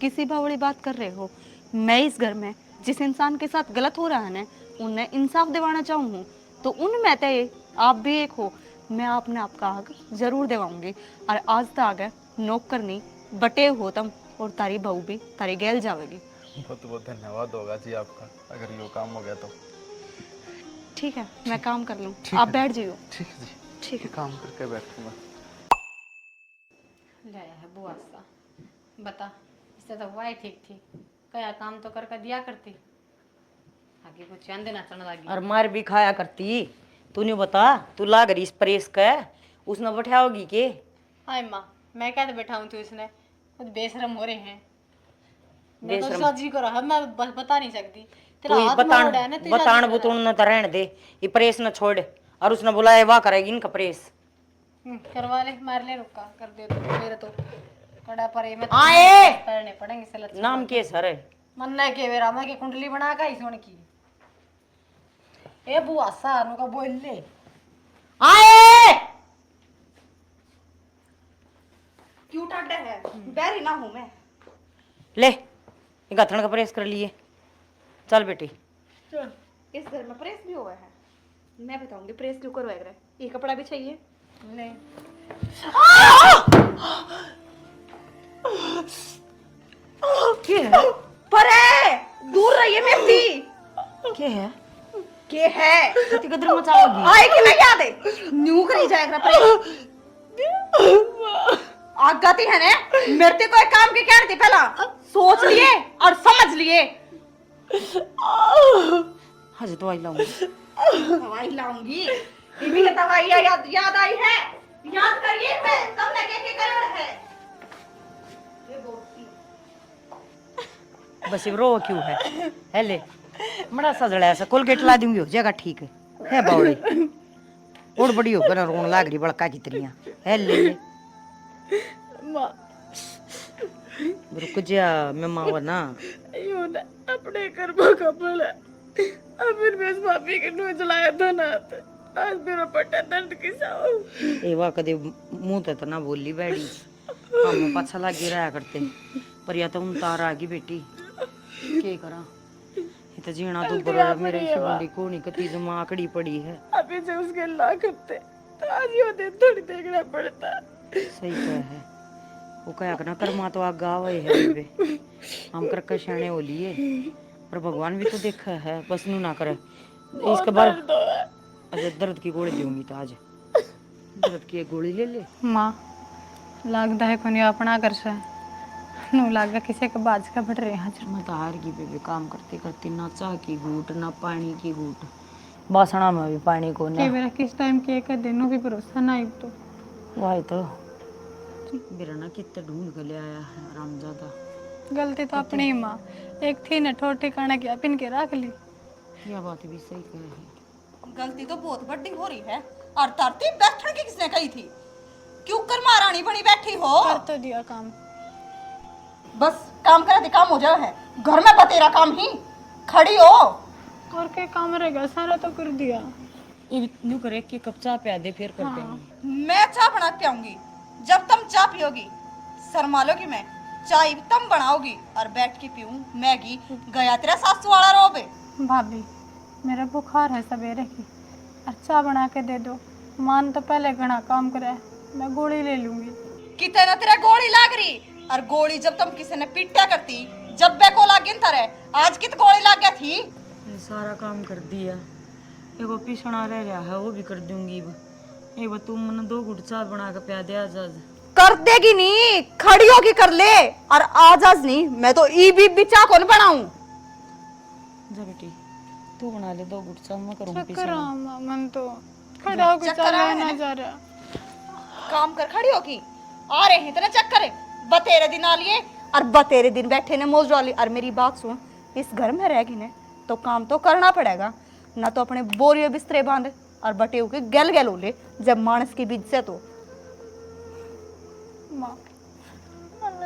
किसी बावड़ी बात कर रहे हो मैं इस घर में जिस इंसान के साथ गलत हो रहा है ना उन्हें इंसाफ दिवाना चाहूँ तो उनमें तय आप भी एक हो मैं आपने आपका हक जरूर दिवाऊंगी और आज तक आगे नौकर नहीं बटे हो तुम और तारी बहू भी तारी गैल जावेगी बहुत बहुत धन्यवाद होगा जी आपका अगर ये काम हो गया तो ठीक है मैं काम कर लूँ आप बैठ जाइयो ठीक है जी ठीक है काम करके बैठूंगा ले है बुआ सा बता इससे तो हुआ ही ठीक थी कया काम तो करके दिया करती आगे कुछ चैन देना चढ़ने लगी और मार भी खाया करती तूने बता तू लाग रही इस परेश का उसने बैठाओगी के हाय माँ मैं क्या बैठाऊँ तू इसने खुद बेशरम हो रहे हैं मैं तो बेशरम। सजी को रहा मैं बस बता नहीं सकती तेरा तू हाथ बतान मोड़ है ना तेरा बतान बुतुन न तो रहने दे ये परेश न छोड़ और उसने बुलाया वाह करेगी इनका परेश करवा ले मार ले रुका कर दे तो मेरे तो कड़ा पर ये मैं आए करने पड़ेंगे सलत नाम के सर मन है के वेरा मैं के कुंडली बना का ही सोन की ए बुआ सा नु का बोल ले आए क्यों टाटे है बैरी ना हूं मैं ले ये गथन का परेश कर लिए चल बेटी इस घर में प्रेस भी हुआ है मैं बताऊंगी प्रेस क्यों करवाएगा रे ये कपड़ा भी चाहिए ले क्या है परे दूर रहिए मेरी के है कति गदर मचाओगी आए कि नहीं याद है न्यू करी जाएगा पर आगाती है ने मेरे ते कोई काम की कहती पहला सोच लिए और समझ लिए हजे दवाई लाऊंगी दवाई लाऊंगी बीबी की दवाई याद आई है याद करिए मैं तब लगे के कर है बस ये रो क्यों है ले बड़ा सजड़ा ऐसा कोलगेट ला दूंगी हो जाएगा ठीक है बावड़ी और बड़ी हो ना रोन लाग रही बड़का की तरिया है ले रुक जा मैं मावा ना यो ना अपने कर्मों का फल है अब फिर मैं इस भाभी के नु जलाया था ना आज मेरा पट्टा दर्द किसाओ एवा कदे मुंह ते ना बोली बैठी हम पाछा लागी रहा करते पर या तो उतार आ गई बेटी के करा ये तो जीना तो बड़ा मेरे शिवंडी को नहीं कती जमाकड़ी पड़ी है अभी से उसके ला करते तो आज यो दिन थोड़ी देखना पड़ता सही है वो क्या करना कर्मा तो आग आवे है बे हम कर कशाने हो लिए पर भगवान भी तो देखा है बस नू ना करे इसके बाद अच्छा दर्द की गोली दूंगी तो आज दर्द की एक गोली ले ले माँ लगता है कोई अपना कर सा नु लगा किसी के बाज का बढ़ रहे हैं मैं तो हार गई बेबे काम करते करते ना चाह की घूट ना पानी की घूट बासना में भी पानी को ना मेरा किस टाइम के कर देनो भी भरोसा ना तो वही तो मेरा ना कितना ढूंढ के ले आया है रामजादा गलती तो अपनी ही माँ एक थी न ठोर ठिकाना किया पिन के रख ली यह बात भी सही कह है गलती तो बहुत बड़ी हो रही है और तरतीब बैठने की किसने कही थी क्यों कर महारानी बनी बैठी हो कर तो दिया काम बस काम करे तो काम हो जाए है घर में बतेरा काम ही खड़ी हो और के काम रहेगा सारा तो कर दिया न्यू करे कि कप चाय पिया दे फिर करते हैं मैं चाय बना के आऊंगी जब तुम चाय पियोगी शर्मा लोगी मैं चाय तुम बनाओगी और बैठ के पीऊं मैगी गया तेरा सासू वाला रोबे भाभी मेरा बुखार है सवेरे की अच्छा बना के दे दो मान तो पहले घना काम करे मैं गोली ले लूंगी कितने ना तेरा गोली लाग रही और गोली जब तुम किसी ने पिट्टा करती जब बे को लागिन तरे आज कित गोली लाग गया थी सारा काम कर दिया एगो पिसना रह गया है वो भी कर दूंगी एक बार तुम मन 2 घुट चाय बना के पिया दे आज कर देगी नहीं खड़ी होगी कर ले और आज नहीं मैं तो ई भी चाय कौन बनाऊं जा बेटी तू बना ले 2 घुट चाय मैं करूंगी चक्कर पिसना मन तो खड़ा होकर चला ना जा रहा काम कर खड़ी होगी आ रहे हैं तेरे चक्कर है बतेरे दिन आ लिए और बतेरे दिन बैठे ने मौज वाली और मेरी बात सुन इस घर में रहेगी ने तो काम तो करना पड़ेगा ना तो अपने बोरियो बिस्तरे बांधे और बटे होके गल गल हो ले जब मानस की बीज से तो माँ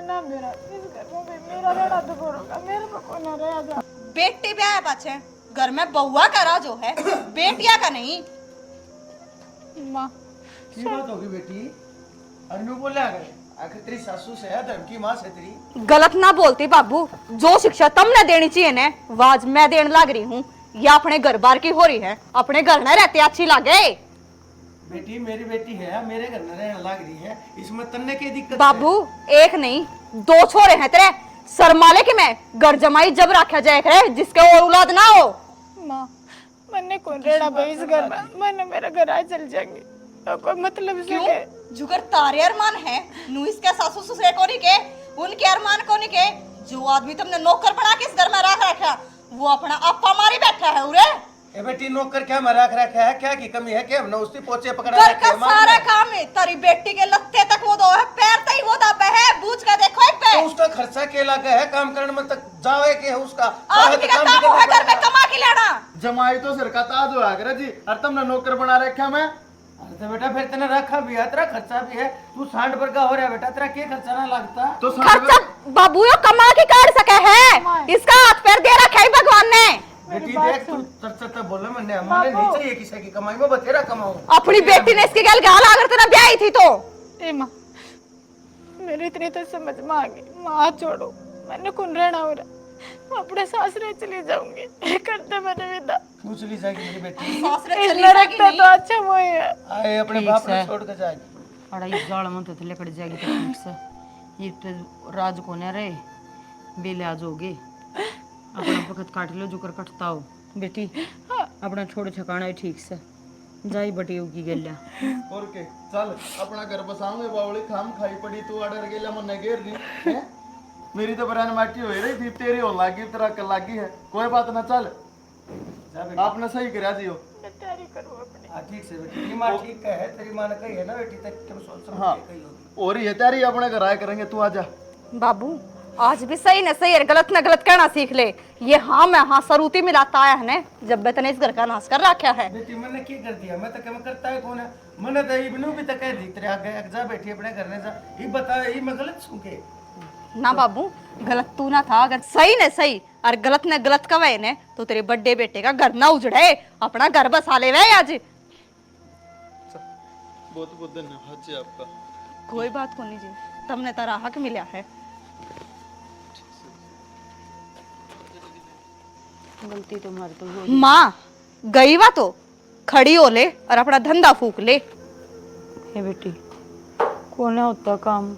ना मेरा इस घर में मेरा रहना तो होगा मेरे को कोई ना रह जा बेटी ब्याह पाछे घर में बउआ का राज जो है बेटिया का नहीं माँ की बात होगी बेटी अनु बोले आखिर तेरी सासू से है धर्म की माँ से तेरी गलत ना बोलती बाबू जो शिक्षा तुमने देनी चाहिए ना वाज मैं देने लग रही हूँ या अपने घर बार की हो रही है अपने घर में रहते अच्छी लगे बेटी मेरी बेटी है मेरे घर में रहने लग रही है इसमें तन्ने की दिक्कत बाबू एक नहीं 2 छोरे हैं तेरे शर्माले के मैं घर जमाई जब रखा जाए करे जिसके और औलाद ना हो माँ मैंने कौन रहना भाई इस घर में मैंने मेरा घर आ चल जाएंगे तो कोई मतलब से क्यों जुगर तारे अरमान है नु इसके सासू ससुरे को नहीं के उनके अरमान को नहीं के जो आदमी तुमने नौकर बना के इस घर में रख रखा वो अपना अप्पा मारी बैठा है उरे ए बेटी नौकर क्या में रख रखा है क्या की कमी है कि हमने उसकी पोचे पकड़ा घर का सारा काम है तारी बेटी के लत्ते तक वो दो है पैर तक वो दबे है बूझ के देखो एक पे तो उसका खर्चा के लगा है काम करने में तक जावे के है उसका आदमी का काम है घर में कमा के लाना जमाई तो सिर का ताज हुआ करे जी और तुमने नौकर बना रखा मैं तो बेटा फिर तेने रखा भी है तेरा खर्चा भी है तू 60 पर का हो रहा है बेटा तेरा क्या खर्चा ना लगता तो खर्चा बाबू यो कमा के कर सके है इसका हाथ पैर दे रखा है भगवान ने बेटी देख तू तरचता बोले मैंने हमारे नहीं चाहिए किसी की कमाई में बतेरा कमाऊं अपनी बेटी ने इसके गल गाल अगर तेरा ब्याह थी तो ए माँ मेरी इतनी तो समझ में आ गई माँ छोड़ो मैंने कौन रहना हो रहा मैं अपने सासरे चली जाऊंगी करते मैंने विदा तू चली जाएगी मेरी बेटी सासरे इस चली जाएगी लड़कता तो अच्छा वो ही है आए अपने बाप ने छोड़ के जाएगी अड़ा इस जाल में तो लेकर जाएगी तो ठीक से ये तो राज को न रहे बेले आज होगे अपना वक्त काट लो जो कर कटता हो बेटी अपना छोड़ छकाना है ठीक से जाई बटियो की गल्या और के चल अपना घर बसाऊंगे बावली खाम खाई पड़ी तू ऑर्डर गेला मन घेर ली हैं? मेरी तो बरान माटी हो रही थी तेरी हो लागी तेरा कर लागी है कोई बात ना चल आपने सही करा दियो ठीक से बेटी तेरी माँ ठीक है तेरी माँ ने कही है ना बेटी तक तुम सोच समझ हाँ के कही होगी। और ये तेरी अपने घर आया करेंगे तू आजा बाबू आज भी सही न सही और गलत न गलत कहना सीख ले। ये हाँ मैं हाँ सरूती मिलाता आया है ने जब तने इस घर का नाश कर रखा है। बेटी मैंने क्या कर दिया मैं तो कम करता है कौन है मैंने तो इबनू भी तो कह दी तेरे आगे जा बैठी अपने घर में जा ये बता ये मैं गलत छू के ना बाबू गलत तू ना था अगर सही ने सही और गलत ने गलत कवे ने तो तेरे बड़े बेटे का घर ना उजड़े अपना घर बसा ले वे आज। बहुत बहुत धन्यवाद जी आपका। कोई बात को नहीं जी तुमने तारा हक मिला है। गलती तुम्हारी तो हो माँ गई वा तो खड़ी हो ले और अपना धंधा फूक ले। हे बेटी कोने होता काम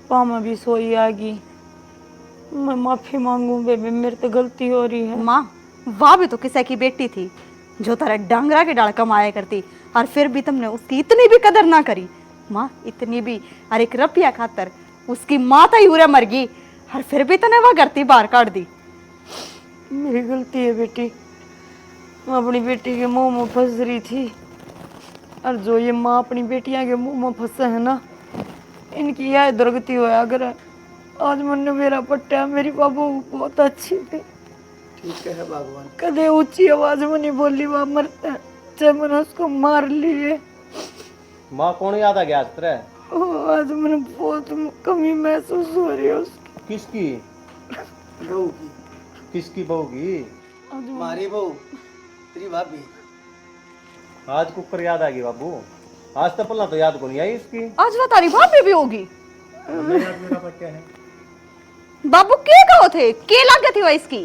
पामा भी सोई आगी मैं माफी मांगू बेबी मेरे तो गलती हो रही है। माँ वाह भी तो किसी की बेटी थी जो तारा डांगरा के डाल कमाया करती और फिर भी तुमने उसकी इतनी भी कदर ना करी। माँ इतनी भी और एक रुपया खातर उसकी माँ तो यूरे मर गई और फिर भी तने वह करती बाहर काट दी। मेरी गलती है बेटी मैं अपनी बेटी के मुंह में फंस रही थी और जो ये माँ अपनी बेटियां के मुंह में फंसे है ना इनकी यह दुर्गति होया अगर आज मैंने मेरा पट्टा मेरी बाबू बहुत अच्छी थी ठीक है भगवान कदे ऊंची आवाज में नहीं बोली वह मरता चाहे मैंने उसको मार लिए माँ कौन याद आ गया आज तेरे आज मैंने बहुत कमी महसूस हो रही है उसकी। किसकी बहू की किसकी बहू की मारी बहू तेरी भाभी आज कुकर याद आ गई बाबू आज तो पल्ला तो याद को नहीं आई इसकी आज वह तारी भाभी भी होगी। मेरा पट्टा है बाबू के कहो थे के लग थी वह इसकी।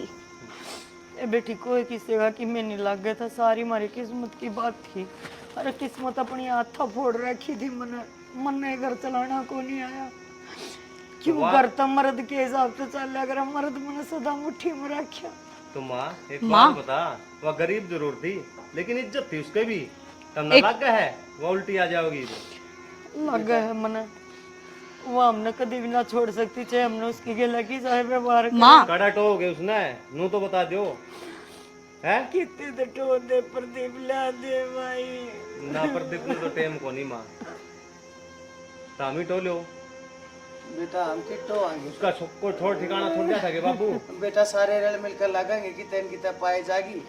ए बेटी कोई किसी का कि मैं नहीं लग गया था सारी हमारी किस्मत की बात थी। अरे किस्मत अपनी हाथा फोड़ रखी थी मन ने घर चलाना को नहीं आया क्यों घर तो मर्द के हिसाब से चल अगर मर्द मैंने सदा मुट्ठी में रखा। तो माँ एक बात बता वह गरीब जरूर थी लेकिन इज्जत थी उसके भी तब ना लग गया है वो उल्टी आ जाओगी लग गया है मन वो हमने कभी भी ना छोड़ सकती चाहे हमने उसकी गेला की चाहे व्यवहार कड़ा टोगे उसने नू तो बता दो है कितने तो टो दे प्रदीप ला दे भाई ना प्रदीप ने तो टेम को नहीं माँ तामी टोलो बेटा हम किट्टो आएंगे उसका सबको छोड़ ठिकाना छोड़ दिया था कि बाबू बेटा सारे रल मिलकर लगाएंगे कि तेन की तब पाए जागी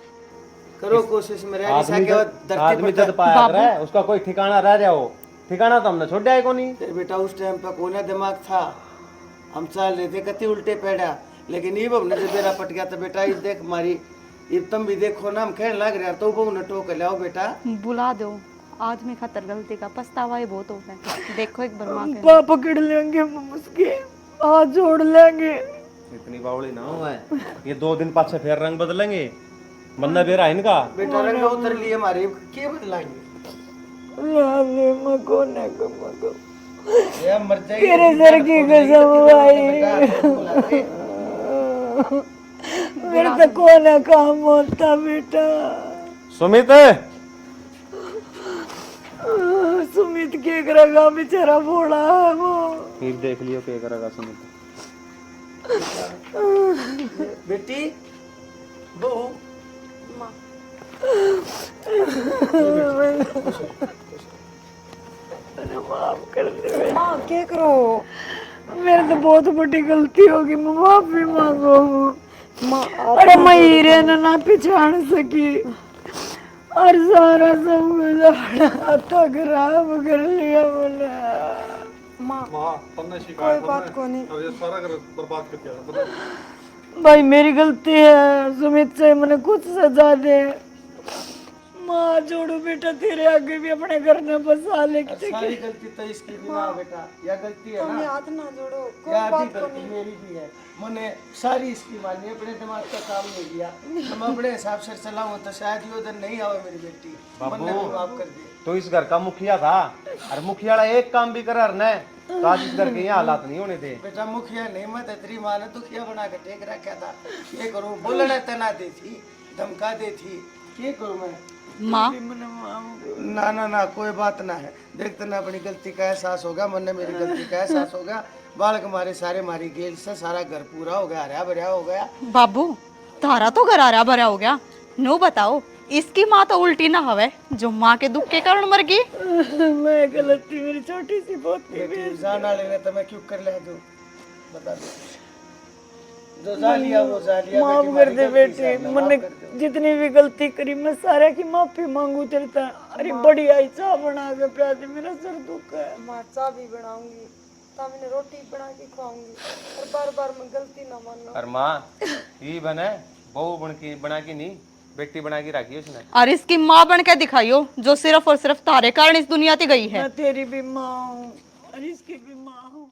करो कोशिश में रह आदमी सके जब आदमी जब पाया रहा है उसका कोई ठिकाना रह रहा हो ठिकाना तो हमने छोड़ दिया है को नहीं तेरे बेटा उस टाइम पे कोने दिमाग था हम चल रहे थे कति उल्टे पैड़ा लेकिन ये हमने जब मेरा पट गया तो बेटा ये देख मारी ये तुम भी देखो ना हम खेल लग रहा तो वो न टोक लाओ बेटा बुला दो आदमी खातर गलती का पछतावा ही बहुत होता है। देखो एक बार माँ के पाप पकड़ लेंगे हम उसके हाथ जोड़ लेंगे। इतनी बावड़ी ना हो है ये 2 दिन पाछे फिर रंग बदलेंगे बंदा बेरा है इनका बेटा रंग उतर लिए हमारे क्या बदलाएंगे मको न मको ये मर जाएगी तेरे सर की कसम भाई मेरे तो कोना काम होता बेटा। सुमित सुमित के करेगा बेचारा भोला है वो ये देख लियो क्या करेगा सुमित बेटी बहू माफ कर दे माँ क्या करो मेरे तो बहुत बड़ी गलती होगी मैं माफी मांगो अरे मैं हीरे ना पहचान सकी और सारा सब खराब कर लिया बोले माँ तुमने कोई बात को नहीं अब ये सारा घर बर्बाद कर दिया भाई मेरी गलती है सुमित से मैंने कुछ सजा दे माँ जोड़ू बेटा तेरे आगे भी अपने घर में बसा ले सारी गलती तो इसकी भी ना बेटा या गलती है ना हाथ ना जोड़ो या भी गलती मेरी भी है मैंने सारी इसकी मानी अपने दिमाग का काम नहीं किया हम अपने हिसाब से चलाऊं तो शायद ये उधर नहीं आवे मेरी बेटी मैंने भी माफ कर दी तो इस घर का मुखिया था और मुखिया एक काम भी करा ने तो आज इस घर के यहाँ हालात नहीं होने थे बेटा मुखिया नहीं मैं तेरी माँ ने दुखिया बना के टेक रखा था ये करो बोलने तना दी थी धमका दे थी के करूं मैं माँ ना ना ना कोई बात ना है। देख तना अपनी गलती का एहसास होगा, मन ने मेरी गलती का एहसास होगा। बालक हमारे सारे मारी गेल से सारा घर पूरा हो गया, हरा भरा हो गया। बाबू तारा तो घर हरा भरा हो गया, नो बताओ इसकी माँ तो उल्टी ना हवे जो माँ के दुख के कारण मर गई। मैं गलत थी, मेरी छोटी सी पोती बेटी जान वाले ने तो मैं क्यों कर लिया तू बता दे। जो जा लिया वो जा लिया। माफ कर दे बेटे, मैंने जितनी भी गलती करी मैं सारे की माफी मांगू। चलता अरे बड़ी आई चाय बना के पिया दे, मेरा सर दुख है। माँ चाय भी बनाऊंगी, तामी ने रोटी बना के खवाऊंगी, और बार बार मैं गलती ना मानना। और माँ ये बने बहू बना के नहीं, बेटी बना के रखी उसने। और इसकी माँ बन के दिखाइयो जो सिर्फ और सिर्फ तारे कारण इस दुनिया से गई है। मैं तेरी भी माँ हूँ और इसकी भी माँ हूँ।